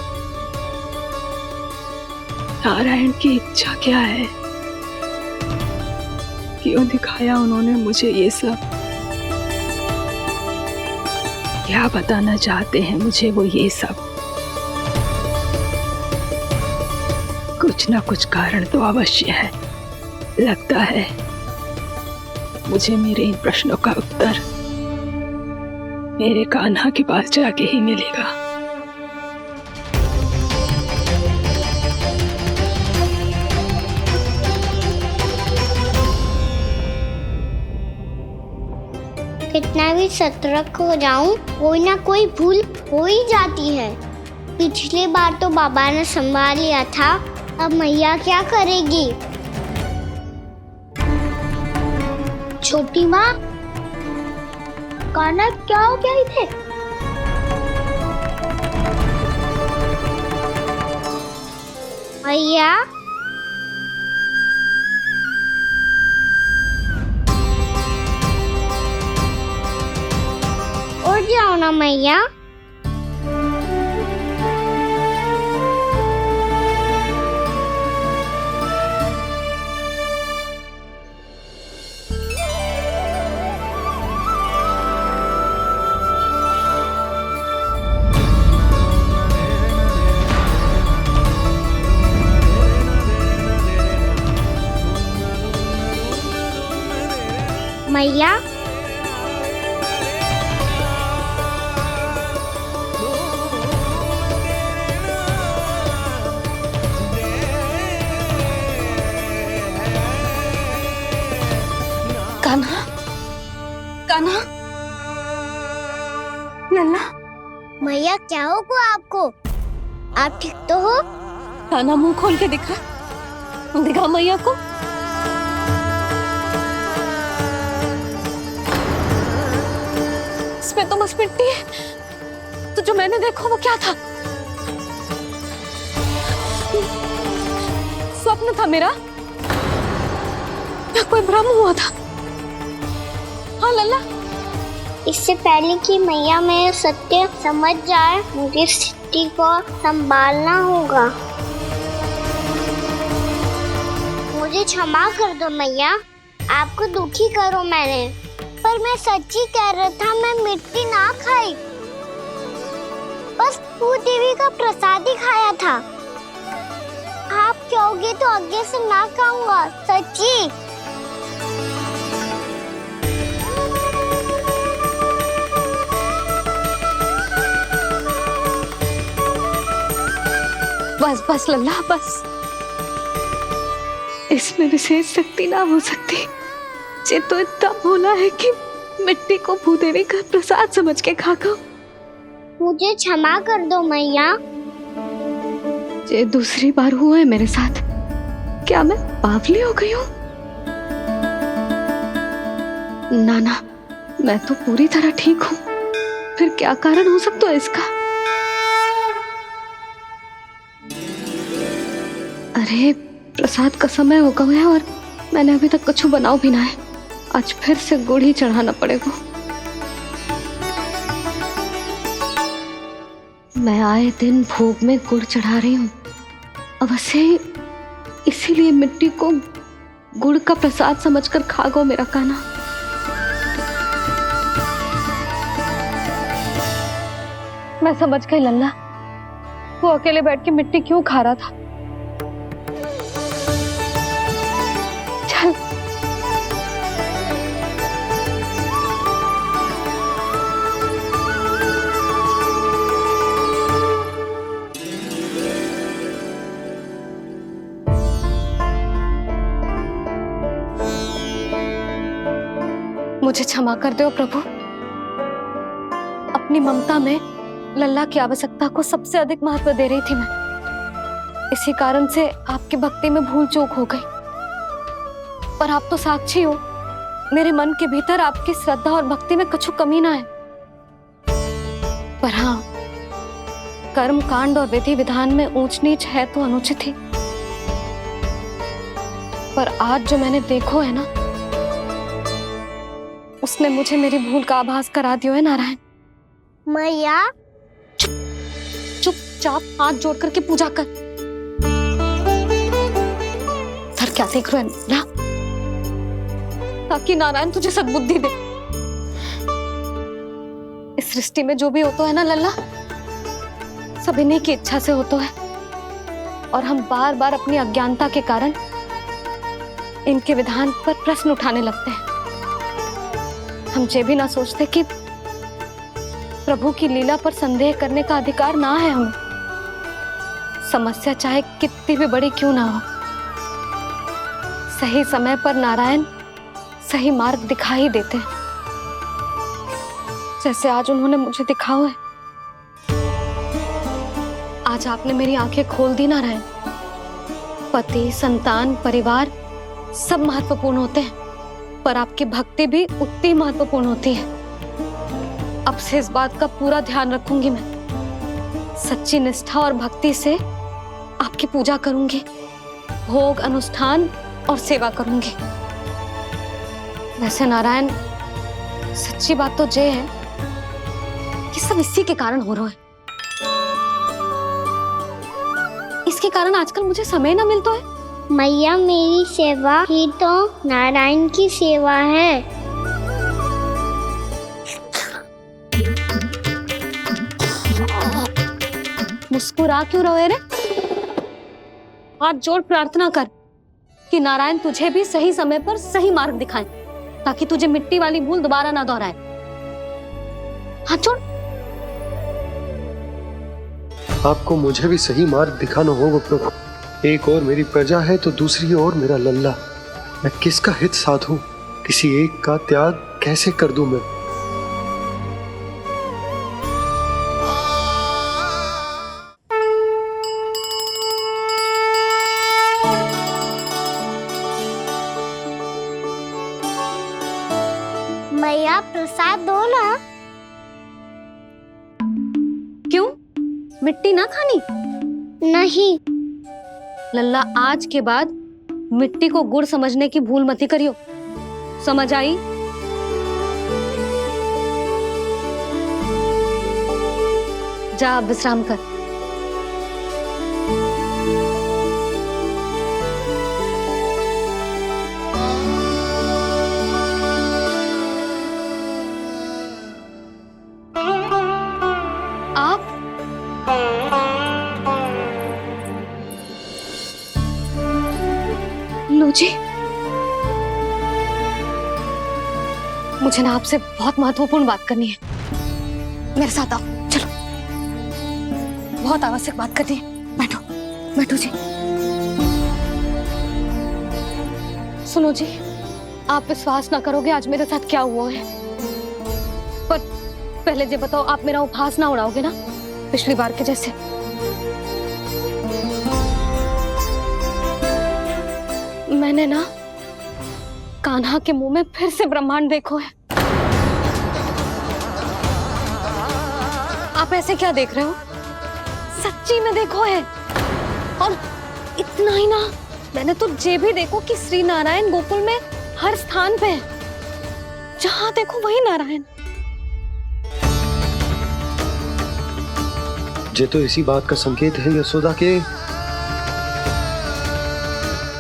नारायण की इच्छा क्या है? क्यों दिखाया उन्होंने मुझे ये सब? क्या बताना चाहते हैं मुझे वो ये सब? कुछ ना कुछ कारण तो अवश्य है। लगता है मुझे मेरे इन प्रश्नों का उत्तर मेरे कान्हा के पास जाके ही मिलेगा। कितना भी सतर्क हो जाऊं, कोई ना कोई भूल हो ही जाती है। पिछली बार तो बाबा ने संभाल लिया था, अब मैया क्या करेगी? छोटी माँ, कान्हा क्या हो गया इधर? मैया, उठ जाओ ना मैया। मैया, कान्हा, कान्हा, लल्ला। मैया क्या होगा आपको? आप ठीक तो हो? कान्हा मुंह खोल के दिखा, दिखा मैया को। इसमें तो बस मिट्टी है, तो जो मैंने देखा वो क्या था? स्वप्न था मेरा या कोई भ्रम हुआ था? हाँ लल्ला, इससे पहले कि मैया मेरे सत्य समझ जाए, मुझे स्थिति को संभालना होगा। मुझे क्षमा कर दो मैया, आपको दुखी करो मैंने, पर मैं सच्ची कह रहा था, मैं मिट्टी ना खाई, बस भूत देवी का प्रसाद ही खाया था। आप कहोगे तो आगे से ना खाऊंगा, सच्ची। बस बस लल्ला, बस। इसमें विशेष शक्ति ना हो सकती। ये तो इतना भोला है कि मिट्टी को भूदेवी का प्रसाद समझ के खागा। मुझे क्षमा कर दो मैया। ये दूसरी बार हुआ है मेरे साथ। क्या मैं बावली हो गई हूँ? ना, मैं तो पूरी तरह ठीक हूँ। फिर क्या कारण हो सकता है इसका? अरे प्रसाद का समय हो गया है और मैंने अभी तक कुछ बनाओ भी ना है। आज फिर से गुड़ ही चढ़ाना पड़ेगा। मैं आए दिन भोग में गुड़ चढ़ा रही हूँ, अवश्य इसीलिए मिट्टी को गुड़ का प्रसाद समझकर खागो मेरा कान्हा। मैं समझ गई लल्ला, वो अकेले बैठ के मिट्टी क्यों खा रहा था। चल मुझे क्षमा कर दो प्रभु। अपनी ममता में लल्ला की आवश्यकता को सबसे अधिक महत्व दे रही थी मैं। इसी कारण से आपकी भक्ति में भूल चूक हो गई। पर आप तो साक्षी हो, मेरे मन के भीतर आपकी श्रद्धा और भक्ति में कुछ कमी ना है। पर हाँ, कर्म कांड और विधि विधान में ऊंच नीच है तो अनुचित ही। पर आज जो मैंने देखो है ना, उसने मुझे मेरी भूल का आभास करा दियो है नारायण। मैया, चुपचाप हाथ जोड़ करके पूजा कर। सर क्या देख रहे हैं ना, ताकि नारायण तुझे सद्बुद्धि दे। इस सृष्टि में जो भी होता है ना लल्ला, सब इन्हीं की इच्छा से होता है। और हम बार बार अपनी अज्ञानता के कारण इनके विधान पर प्रश्न उठाने लगते हैं। हम ये भी ना सोचते कि प्रभु की लीला पर संदेह करने का अधिकार ना है हमें। समस्या चाहे कितनी भी बड़ी क्यों ना हो, सही समय पर नारायण सही मार्ग दिखा ही देते हैं। जैसे आज उन्होंने मुझे दिखा है। आज आपने मेरी आंखें खोल दी नारायण। पति, संतान, परिवार सब महत्वपूर्ण होते हैं, पर आपकी भक्ति भी उतनी महत्वपूर्ण होती है। अब से इस बात का पूरा ध्यान रखूंगी मैं। सच्ची निष्ठा और भक्ति से आपकी पूजा करूंगी, भोग, अनुष्ठान और सेवा करूंगी। वैसे नारायण, सच्ची बात तो ये है कि सब इसी के कारण हो रहा है। इसके कारण आजकल मुझे समय ना मिलता है। मैया, मेरी सेवा ही तो नारायण की सेवा है। मुस्कुरा क्यों रहे रे? हाथ जोड़ प्रार्थना कर कि नारायण तुझे भी सही समय पर सही मार्ग दिखाएं, ताकि तुझे मिट्टी वाली भूल दोबारा ना दोहराए। हाथ जोड़। आपको मुझे भी सही मार्ग दिखाना होगा प्रभु। एक और मेरी प्रजा है तो दूसरी ओर मेरा लल्ला। मैं किसका हित साधूं? किसी एक का त्याग कैसे कर दूं मैं? मैया, प्रसाद दो ना। क्यों? मिट्टी ना खानी? नहीं। लल्ला, आज के बाद मिट्टी को गुड़ समझने की भूल मत करियो। समझ आई? जा विश्राम कर। आप लो जी, मुझे ना आपसे बहुत महत्वपूर्ण बात करनी है। मेरे साथ आओ, चलो। बहुत आवश्यक बात करनी है। बैठो, बैठो जी। सुनो जी, आप विश्वास ना करोगे आज मेरे साथ क्या हुआ है। पर पहले ये बताओ, आप मेरा उपहास ना उड़ाओगे ना, पिछली बार के जैसे? मैंने ना कान्हा के मुंह में फिर से ब्रह्मांड देखो है। आप ऐसे क्या देख रहे हो? सच्ची में देखो है। और इतना ही ना, मैंने तो ये भी देखो कि श्री नारायण गोकुल में हर स्थान पे है। जहां देखो वही नारायण। ये तो इसी बात का संकेत है यशोदा के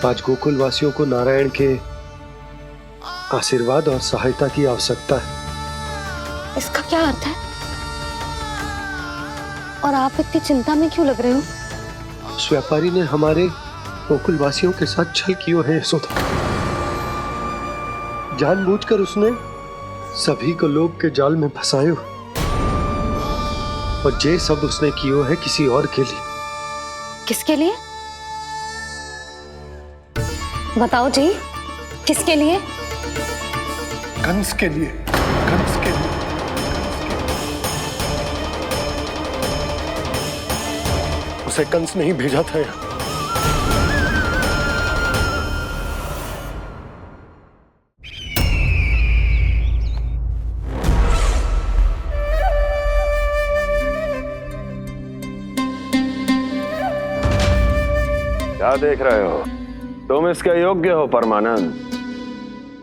आज गोकुल वासियों को नारायण के आशीर्वाद और सहायता की आवश्यकता है। इसका क्या अर्थ है? और आप इतनी चिंता में क्यों लग रहे हो? उस व्यापारी ने हमारे गोकुल वासियों के साथ छल किया है यशोदा। जानबूझकर उसने सभी को लोभ के जाल में फंसायो, और ये सब उसने किया है किसी और के लिए। किसके लिए? बताओ जी, किसके लिए? कंस के लिए। कंस के लिए। उसे कंस नहीं भेजा था यहाँ। क्या देख रहे हो? तुम इसके योग्य हो परमानंद।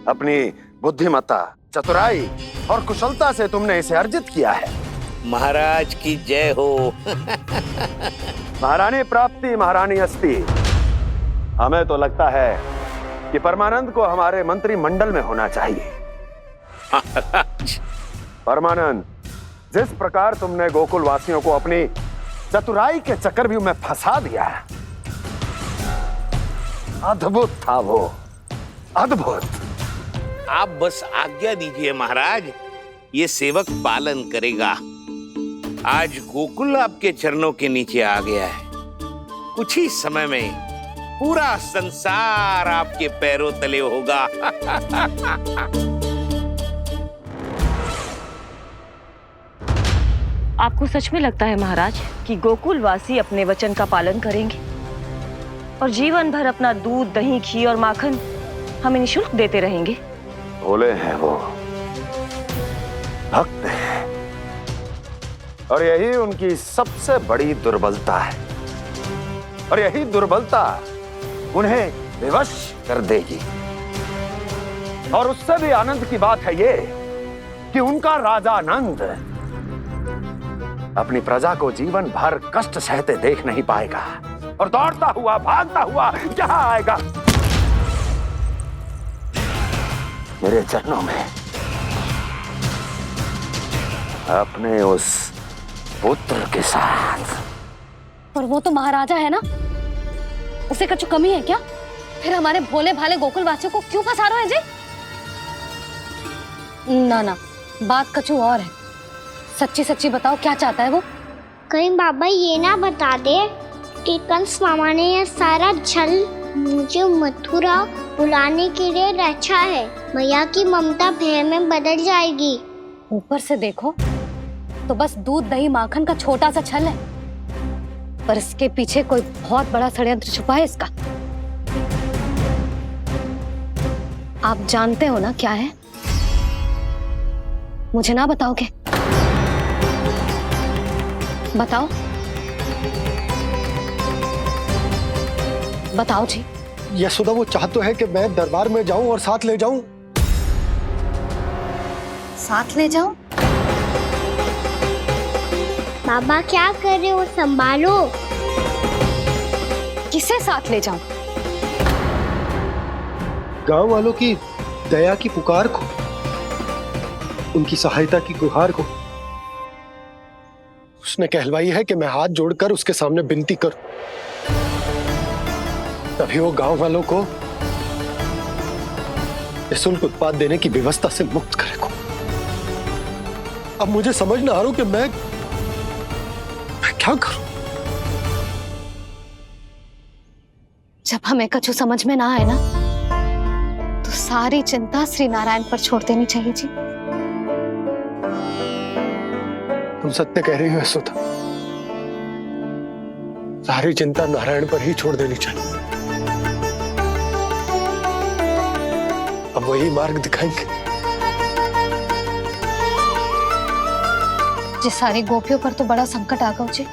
अपनी बुद्धिमत्ता, चतुराई और कुशलता से तुमने इसे अर्जित किया है। महाराज की जय हो। महारानी प्राप्ति महारानी अस्ति। हमें तो लगता है कि परमानंद को हमारे मंत्रिमंडल में होना चाहिए। परमानंद, जिस प्रकार तुमने गोकुल वासियों को अपनी चतुराई के चक्रव्यूह में फंसा दिया है, अद्भुत था वो, अद्भुत। आप बस आज्ञा दीजिए महाराज, ये सेवक पालन करेगा। आज गोकुल आपके चरणों के नीचे आ गया है। कुछ ही समय में पूरा संसार आपके पैरों तले होगा। आपको सच में लगता है महाराज कि गोकुलवासी अपने वचन का पालन करेंगे और जीवन भर अपना दूध, दही, घी और माखन हमें निःशुल्क देते रहेंगे? भोले हैं वो, भक्त हैं, और यही उनकी सबसे बड़ी दुर्बलता है, और यही दुर्बलता उन्हें विवश कर देगी। और उससे भी आनंद की बात है ये कि उनका राजा नंद अपनी प्रजा को जीवन भर कष्ट सहते देख नहीं पाएगा और दौड़ता हुआ, भागता हुआ यहां आएगा मेरे चरणों में, अपने उस पुत्र के साथ। और वो तो महाराजा है ना, उसे कुछ कमी है क्या? फिर हमारे भोले भाले गोकुल वासियों को क्यों फंसा रहे हैं जी? ना ना, बात कछु और है। सच्ची सच्ची बताओ, क्या चाहता है वो? कहीं बाबा ये ना बता दे कि कंस मामा ने यह सारा छल मुझे मथुरा बुलाने के लिए रचा है। मैया की ममता भय में बदल जाएगी। ऊपर से देखो तो बस दूध, दही, माखन का छोटा सा छल है, पर इसके पीछे कोई बहुत बड़ा षड्यंत्र छुपा है इसका। आप जानते हो ना क्या है? मुझे ना बताओगे? बताओ बताओ जी। यशोदा, वो चाह तो है कि मैं दरबार में जाऊं और साथ ले जाऊं। साथ ले जाऊं? बाबा क्या कर रहे हो, संभालो। किसे साथ ले जाऊं? गांव वालों की दया की पुकार को, उनकी सहायता की गुहार को। उसने कहलवाई है कि मैं हाथ जोड़कर उसके सामने विनती करूं, तभी वो गांव वालों को निःशुल्क उत्पाद देने की व्यवस्था से मुक्त करेगा। अब मुझे समझ ना आ रहा कि मैं क्या करूं। जब हमें कछु समझ में ना आए ना, तो सारी चिंता श्री नारायण पर छोड़ देनी चाहिए जी। तुम सत्य कह रही हो यशोदा, सारी चिंता नारायण पर ही छोड़ देनी चाहिए। अब वही मार्ग दिखाएंगे। जिस सारी गोपियों पर तो बड़ा संकट आ गया जी।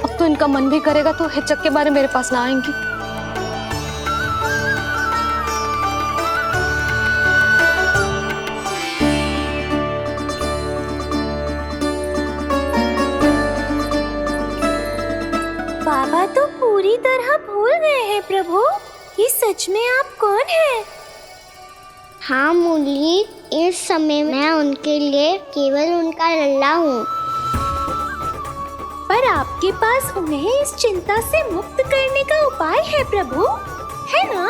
अब तो इनका मन भी करेगा तो हिचक के बारे मेरे पास ना आएंगी। बाबा तो पूरी तरह भूल गए हैं प्रभु, ये सच में आप कौन हैं? हाँ मुरली, इस समय मैं उनके लिए केवल उनका लल्ला हूँ। पर आपके पास उन्हें इस चिंता से मुक्त करने का उपाय है प्रभु, है ना?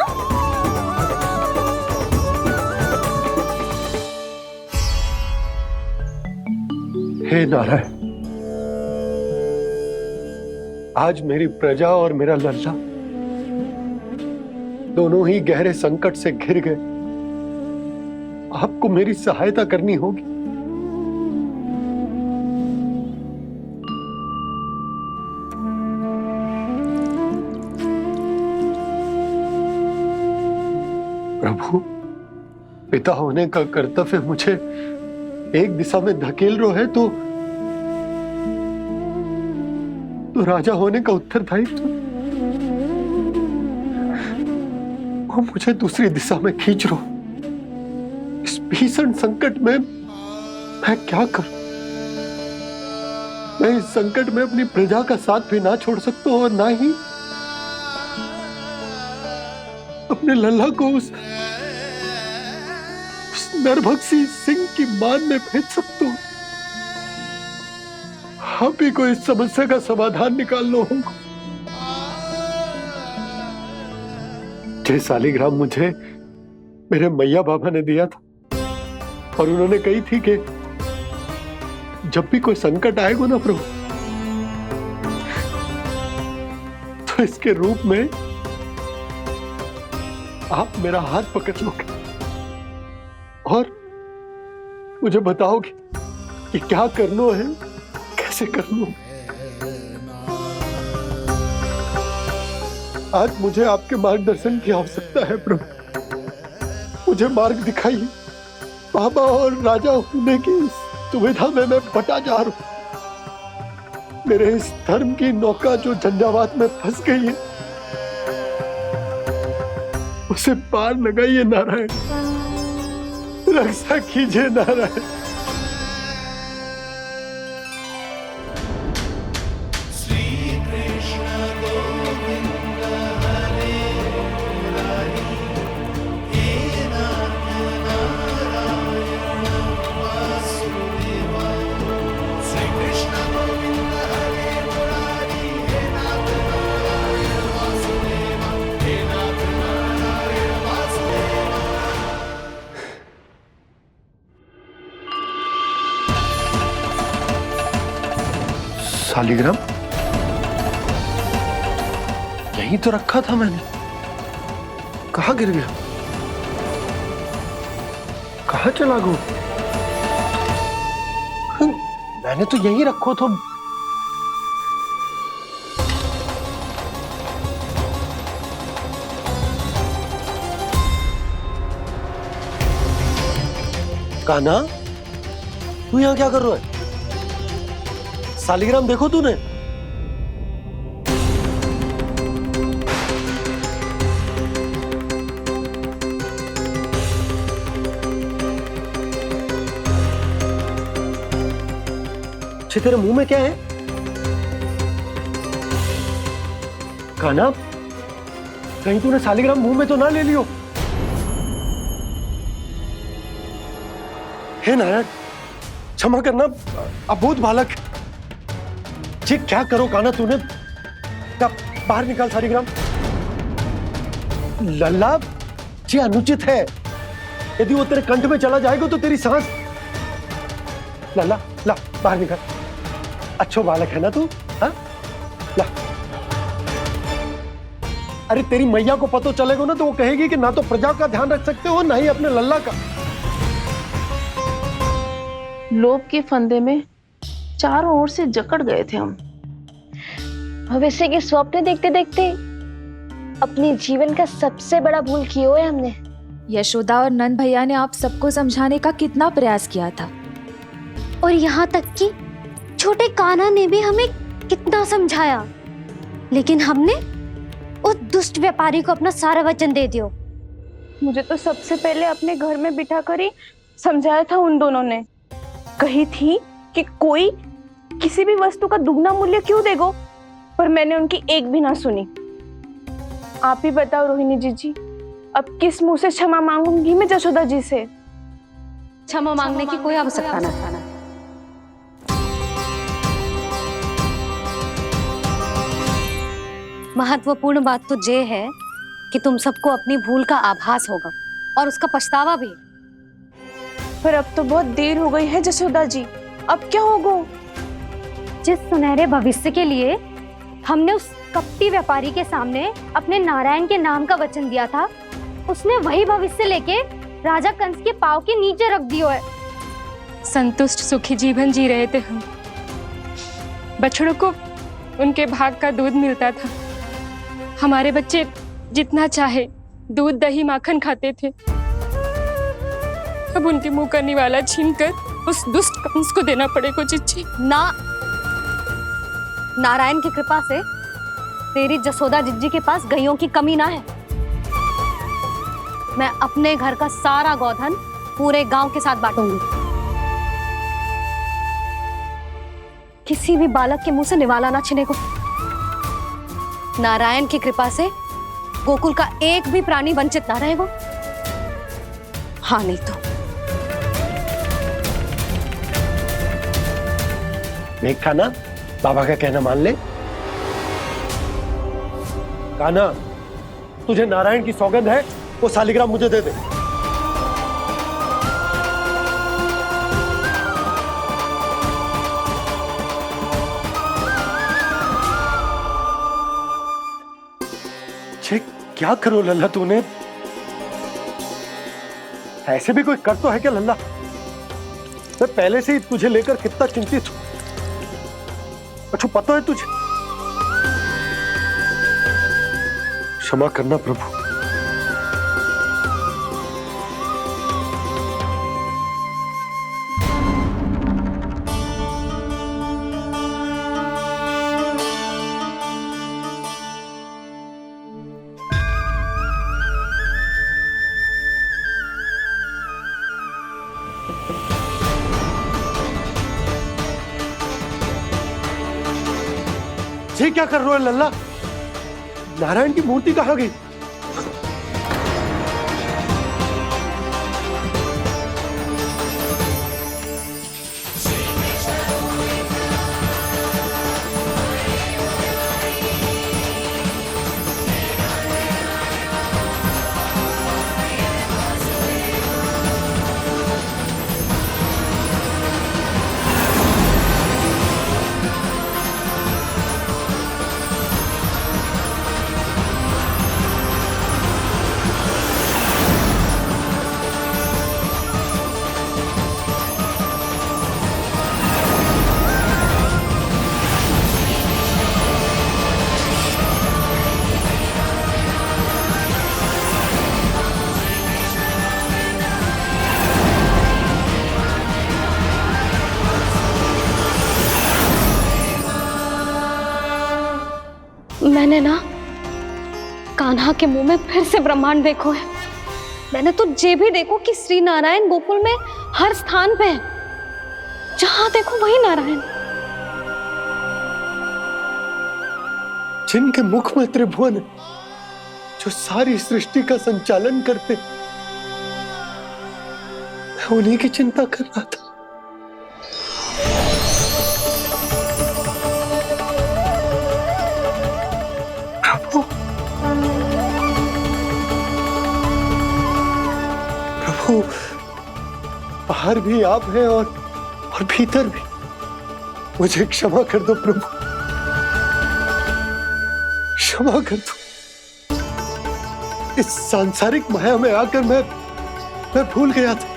हे नारायण, आज मेरी प्रजा और मेरा लल्ला दोनों ही गहरे संकट से घिर गए। आपको मेरी सहायता करनी होगी। प्रभु, पिता होने का कर्तव्य मुझे एक दिशा में धकेल रहा है तो राजा होने का उत्तरदायित्व वो मुझे दूसरी दिशा में खींच रहा। इस भीषण संकट में मैं क्या करूं? मैं इस संकट में अपनी प्रजा का साथ भी ना छोड़ सकता हूं और ना ही अपने लल्ला को उस नरभक्षी सिंह की मान में भेज सकता हूं। आप ही को इस समस्या का समाधान निकालना होगा। जे शालिग्राम मुझे मेरे मैया बाबा ने दिया था और उन्होंने कही थी कि जब भी कोई संकट आएगा ना प्रभु, तो इसके रूप में आप मेरा हाथ पकड़ लोगे और मुझे बताओगे ये क्या करनो है, कैसे करनो। आज मुझे आपके मार्गदर्शन की आवश्यकता है प्रभु। मुझे मार्ग दिखाइए। बाबा और राजा होने की इस दुविधा में मैं बटा जा रहा हूं। मेरे इस धर्म की नौका जो झंझावात में फंस गई है, उसे पार लगाइए नारायण, रक्षा कीजिए नारायण। शालिग्राम यहीं तो रखा था मैंने, कहाँ गिर गया, कहाँ चला गया? मैंने तो यहीं रखो तो। कान्हा, तू यहाँ क्या कर रहा है? शालिग्राम देखो तूने? अच्छे, तेरे मुंह में क्या है? कान्हा, कहीं तूने शालिग्राम मुंह में तो ना ले लियो? हे नारायण, क्षमा करना, अबोध बालक। जी क्या करो कान्हा तूने? क्या बाहर निकाल शालिग्राम। लल्ला, जी अनुचित है। यदि वो तेरे कंठ में चला जाएगा तो तेरी सांस। लल्ला, ला बाहर निकाल। अच्छो बालक है ना तू? हाँ, ला। अरे तेरी मैया को पता चलेगा ना तो वो कहेगी कि ना तो प्रजा का ध्यान रख सकते हो, ना ही अपने लल्ला का। लोभ के फंदे में चारों ओर से जकड़ गए थे हम। भविष्य के स्वप्न देखते देखते अपने जीवन का सबसे बड़ा भूल किया है हमने। यशोदा और नंद भैया ने आप सबको समझाने का कितना प्रयास किया था, और यहाँ तक कि छोटे कान्हा ने भी हमें कितना समझाया, लेकिन हमने उस दुष्ट व्यापारी को अपना सारा वचन दे दिया। मुझे तो सबसे पहले अपने घर में बिठा कर ही समझाया था उन दोनों ने। कही थी कि कोई किसी भी वस्तु का दुगना मूल्य क्यों देगो, पर मैंने उनकी एक भी ना सुनी। आप ही बताओ रोहिणी जी, अब किस मुंह से क्षमा मांगूंगी मैं जशोदा जी से? क्षमा मांगने की कोई आवश्यकता ना। महत्वपूर्ण बात तो ये है कि तुम सबको अपनी भूल का आभास होगा और उसका पछतावा भी। पर अब तो बहुत देर हो गई है जशोदा जी, अब क्या होगा? जिस सुनहरे भविष्य के लिए हमने उस कपटी व्यापारी के सामने अपने नारायण के नाम का वचन दिया था, उसने वही भविष्य लेके राजा कंस के पांव के नीचे रख दिया है। संतुष्ट सुखी जीवन जी रहे थे हम। बछड़ों को उनके भाग का दूध मिलता था। हमारे बच्चे जितना चाहे दूध दही माखन खाते थे। अब उनके मुंह का निवाला छीनकर उस दुष्ट कंस को देना पड़ेगा चिच्ची। ना, नारायण की कृपा से तेरी जसोदा जिज्जी के पास गायों की कमी ना है। मैं अपने घर का सारा गोधन पूरे गांव के साथ बांटूंगी। किसी भी बालक के मुंह से निवाला ना छिने को। नारायण की कृपा से गोकुल का एक भी प्राणी वंचित ना रहेगा। हाँ नहीं तो देख कान्हा, बाबा का कहना मान ले। कान्हा, तुझे नारायण की सौगंध है, वो शालिग्राम मुझे दे दे। छे, क्या करो लल्ला तूने? ऐसे भी कोई कर तो है क्या लल्ला? मैं पहले से ही तुझे लेकर कितना चिंतित हूं। अच्छा पता है तुझे? क्षमा करना प्रभु। ये क्या कर रहे हो लल्ला? नारायण की मूर्ति कहाँ गई? मैंने ना कान्हा के मुंह में फिर से ब्रह्मांड देखो है। मैंने तो ये भी देखो कि श्री नारायण गोकुल में हर स्थान पे है, जहां देखो वही नारायण। जिनके मुख में त्रिभुवन है, जो सारी सृष्टि का संचालन करते, मैं उन्हीं की चिंता कर रहा था। प्रभु बाहर भी आप हैं और भीतर भी। मुझे क्षमा कर दो प्रभु, क्षमा कर दो। इस सांसारिक माया में आकर मैं भूल गया था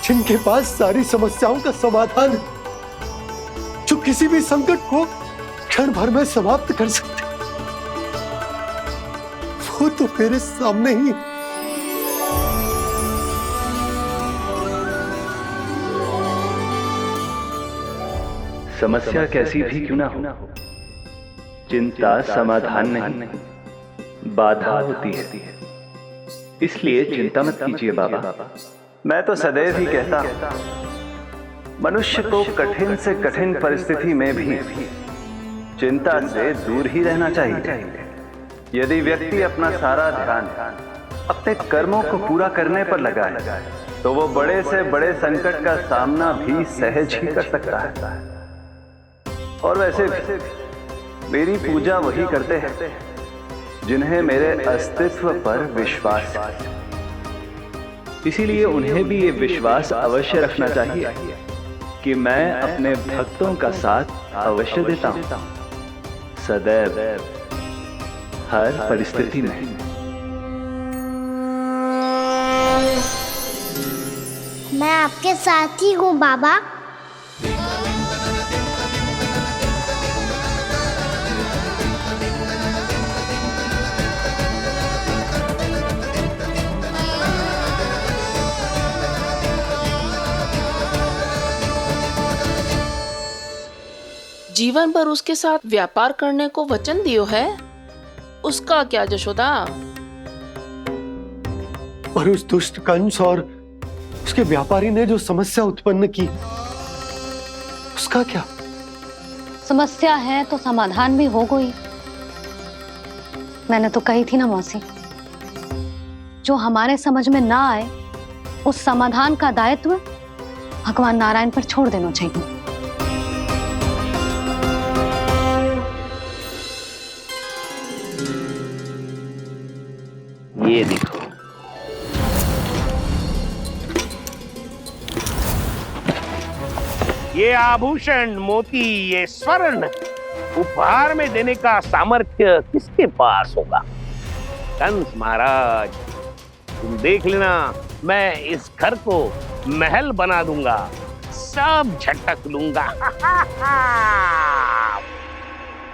जिनके पास सारी समस्याओं का समाधान है, जो किसी भी संकट को क्षण भर में समाप्त कर सकते, वो तो मेरे सामने ही। समस्या कैसी भी क्यों ना हो, चिंता समाधान नहीं, बाधा होती है। इसलिए चिंता मत कीजिए बाबा। मैं तो सदैव ही कहता हूं, मनुष्य को कठिन से कठिन परिस्थिति में भी चिंता से दूर ही रहना चाहिए। यदि व्यक्ति अपना सारा ध्यान अपने कर्मों को पूरा करने पर लगाए, तो वो बड़े से बड़े संकट का सामना भी सहज ही कर सकता है। और वैसे भी मेरी पूजा वही करते हैं जिन्हें मेरे अस्तित्व पर विश्वास है। इसीलिए उन्हें भी ये विश्वास अवश्य रखना चाहिए कि मैं अपने भक्तों का साथ अवश्य देता हूं, सदैव, हर परिस्थिति में। मैं आपके साथ ही हूँ बाबा। जीवन भर उसके साथ व्यापार करने को वचन दियो है, उसका क्या जशोदा? और उस दुष्ट कंस और उसके व्यापारी ने जो समस्या उत्पन्न की, उसका क्या? समस्या है तो समाधान भी हो गई। मैंने तो कही थी ना मौसी, जो हमारे समझ में ना आए उस समाधान का दायित्व भगवान नारायण पर छोड़ देना चाहिए। ये देखो, ये आभूषण, मोती, ये स्वर्ण उपहार में देने का सामर्थ्य किसके पास होगा? कंस महाराज, तुम देख लेना, मैं इस घर को महल बना दूंगा। सब झटक लूंगा।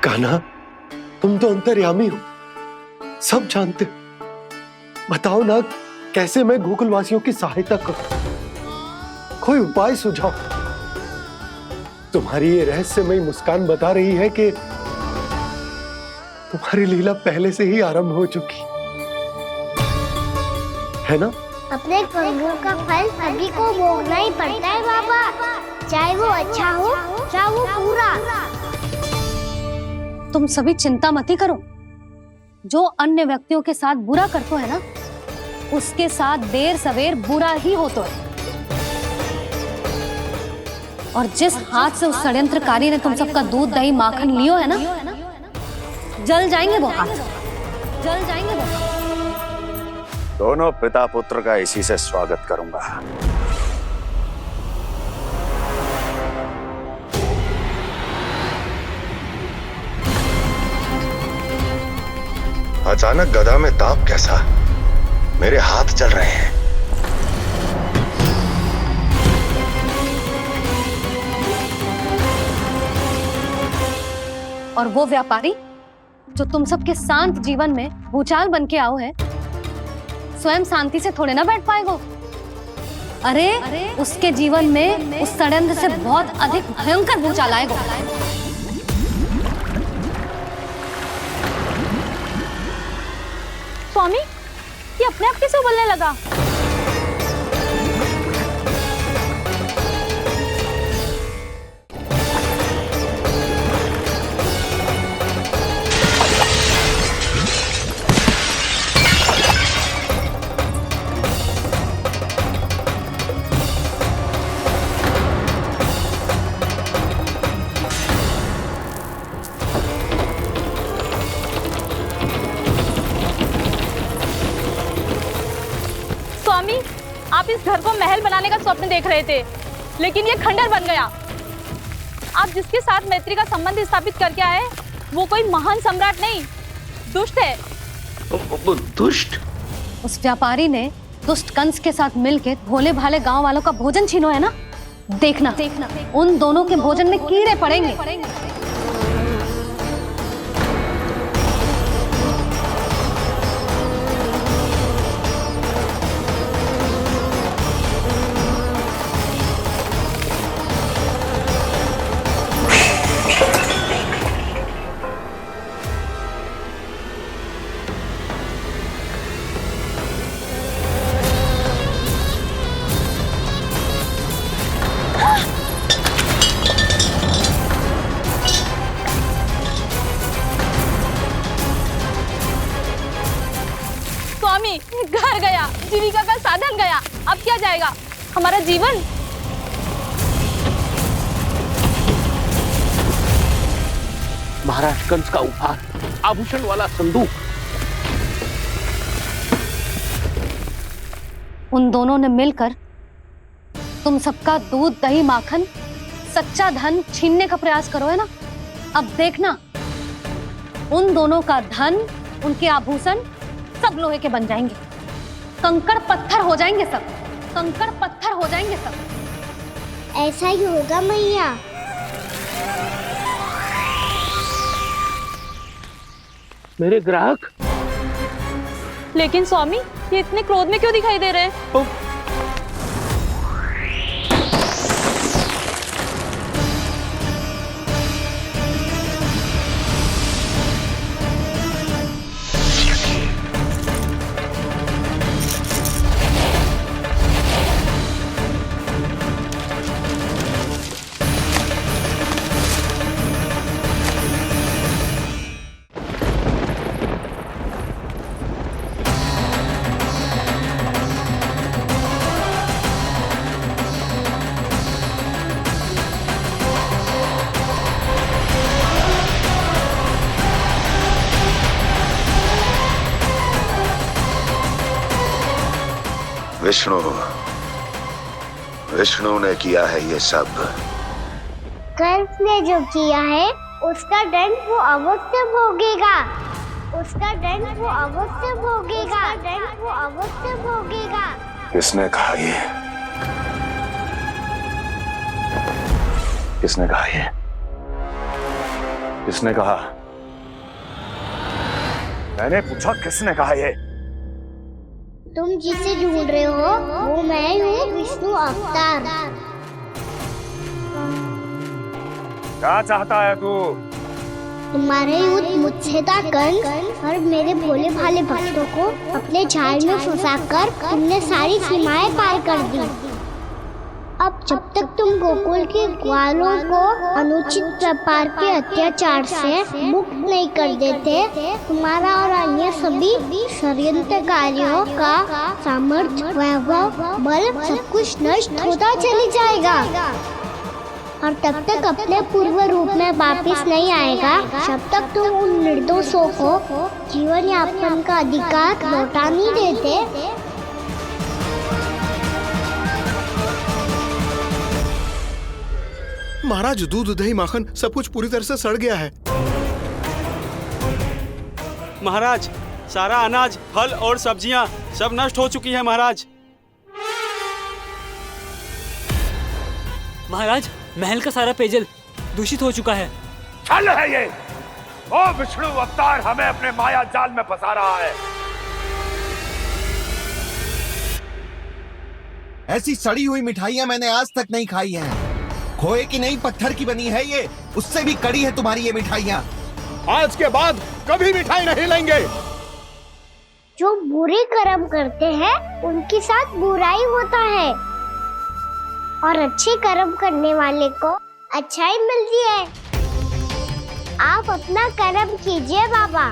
कान्हा, तुम तो अंतर्यामी हो, सब जानते हो। बताओ ना, कैसे मैं गोकुलवासियों की सहायता करूं? कोई उपाय सुझाओ। तुम्हारी ये रहस्यमयी मुस्कान बता रही है कि तुम्हारी लीला पहले से ही आरंभ हो चुकी है ना? अपने कर्मों का फल सभी को भोगना ही पड़ता है बाबा, चाहे वो अच्छा हो चाहे वो बुरा। तुम सभी चिंता मत ही करो। जो अन्य व्यक्तियों के साथ बुरा करते है ना, उसके साथ देर सवेर बुरा ही होता है। और जिस हाथ से उस षड्यंत्रकारी ने तुम सबका दूध दही माखन लियो है ना, जल जाएंगे वो हाथ, जल जाएंगे वो। दोनों पिता पुत्र का इसी से स्वागत करूंगा। अचानक गदा में ताप कैसा? मेरे हाथ जल रहे हैं। और वो व्यापारी जो तुम सबके शांत जीवन में भूचाल बन के आओ है, स्वयं शांति से थोड़े ना बैठ पाएगो। अरे उसके जीवन में उस षड्यंत्र से बहुत अधिक भयंकर भूचाल आएगा। स्वामी, ये अपने आप कैसे उबलने लगा? स्वामी, आप इस घर को महल बनाने का स्वप्न देख रहे थे, लेकिन ये खंडर बन गया। आप जिसके साथ मैत्री का संबंध स्थापित करके आए, वो कोई महान सम्राट नहीं, दुष्ट है। दुष्ट? उस व्यापारी ने दुष्ट कंस के साथ मिलकर भोले भाले गांव वालों का भोजन छीनो है ना। देखना उन दोनों के भोजन में कीड़े पड़ेंगे। घर गया, जीविका का साधन गया, अब क्या जाएगा हमारा जीवन? महाराज कंस का उपहार, आभूषण वाला संदूक। उन दोनों ने मिलकर तुम सबका दूध दही माखन सच्चा धन छीनने का प्रयास करो है ना। अब देखना उन दोनों का धन, उनके आभूषण सब लोहे के बन जाएंगे, कंकड़ पत्थर हो जाएंगे सब, कंकड़ पत्थर हो जाएंगे सब। ऐसा ही होगा मैया। मेरे ग्राहक? लेकिन स्वामी, ये इतने क्रोध में क्यों दिखाई दे रहे हैं? विष्णु ने किया है ये सब। कंस ने जो किया है उसका दंड वो अवश्य भोगेगा, उसका दंड वो अवश्य भोगेगा, दंड वो अवश्य भोगेगा। किसने कहा ये? किसने कहा ये? किसने कहा? मैंने पूछा किसने कहा ये? तुम जिसे ढूंढ रहे हो वो मैं हूँ, विष्णु अवतार। क्या चाहता है तू? तुम्हारे युद्ध मुझसे था कंस और मेरे भोले भाले भक्तों को अपने जाल में फंसाकर तुमने सारी सीमाएं पार कर दी। अब जब तक तुम गोकुल के ग्वालों को अनुचित प्रकार के अत्याचार से मुक्त नहीं कर देते, तुम्हारा और अन्य सभी षड्यंत्रकारियों का सामर्थ्य, वैभव, बल सब कुछ नष्ट होता चली जाएगा और तब तक अपने पूर्व रूप में वापस नहीं आएगा जब तक तुम उन निर्दोषों को जीवन यापन का अधिकार लौटा नहीं देते। महाराज, दूध, दही, माखन सब कुछ पूरी तरह से सड़ गया है। महाराज, सारा अनाज, फल और सब्जियां सब नष्ट हो चुकी हैं महाराज। महाराज, महल का सारा पेयजल दूषित हो चुका है। छल है ये। ओ विष्णु अवतार हमें अपने माया जाल में फंसा रहा है। ऐसी सड़ी हुई मिठाइयाँ मैंने आज तक नहीं खाई हैं। खोए की नहीं, पत्थर की बनी है ये, उससे भी कड़ी है तुम्हारी ये मिठाइयाँ। आज के बाद कभी मिठाई नहीं लेंगे। जो बुरे कर्म करते हैं उनके साथ बुराई होता है और अच्छे कर्म करने वाले को अच्छाई मिलती है। आप अपना कर्म कीजिए बाबा,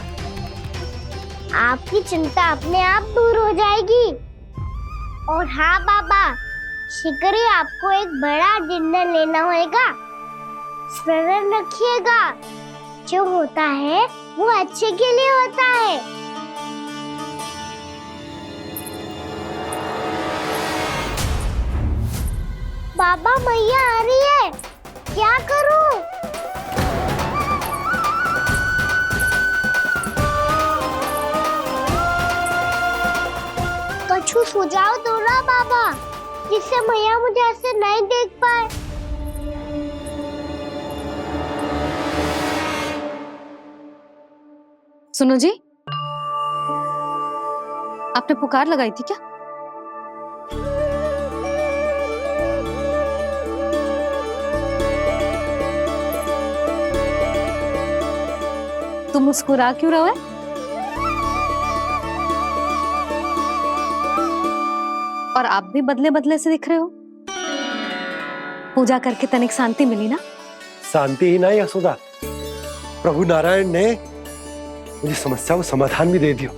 आपकी चिंता अपने आप दूर हो जाएगी। और हाँ बाबा, शीघ्र ही आपको एक बड़ा निर्णय लेना होगा। स्मरण रखिएगा, जो होता है वो अच्छे के लिए होता है। बाबा, मैया आ रही है, क्या करूं? कुछ सुझाव दो ना बाबा, जिससे मैया मुझे ऐसे नहीं देख पाए। सुनो जी, आपने पुकार लगाई थी क्या? तुम मुस्कुरा क्यों रहे हो? और आप भी बदले बदले से दिख रहे हो। पूजा करके तनिक शांति मिली ना? शांति ही नहीं यशोदा, प्रभु नारायण ने मुझे समस्या को समाधान भी दे दिया।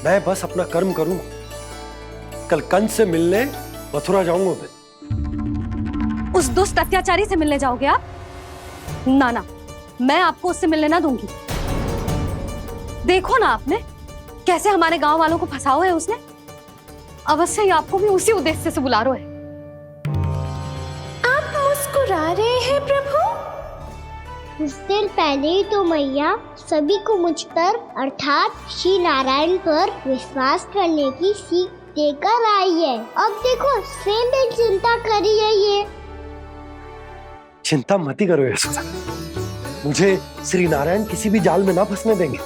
मैं बस अपना कर्म करूंगा। कल कंस से मिलने मथुरा जाऊंगा मैं। उस दुष्ट अत्याचारी से मिलने जाओगे आप? ना ना, मैं आपको उससे मिलने ना दूंगी। देखो ना आपने कैसे हमारे गांव वालों को फंसाओ है उसने। अवश्य ही आपको भी उसी उद्देश्य से बुला रहा है। आप मुस्कुरा रहे हैं प्रभु? कुछ देर पहले ही तो मैया सभी को मुझ पर अर्थात श्री नारायण पर विश्वास करने की सीख देकर आई है। अब देखो स्वयं भी चिंता करी है ये। चिंता मत ही करो यशोदा, मुझे श्री नारायण किसी भी जाल में ना फंसने देंगे।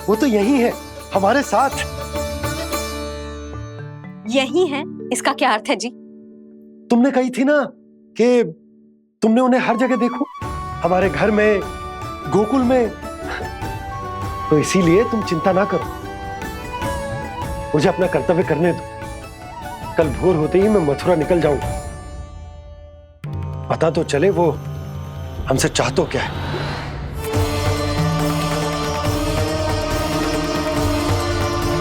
वो तो यही है हमारे साथ। यही है, इसका क्या अर्थ है जी? तुमने कही थी ना कि तुमने उन्हें हर जगह देखो, हमारे घर में, गोकुल में। तो इसीलिए तुम चिंता ना करो, मुझे अपना कर्तव्य करने दो। कल भोर होते ही मैं मथुरा निकल जाऊंगा। पता तो चले वो हमसे चाहतो क्या है।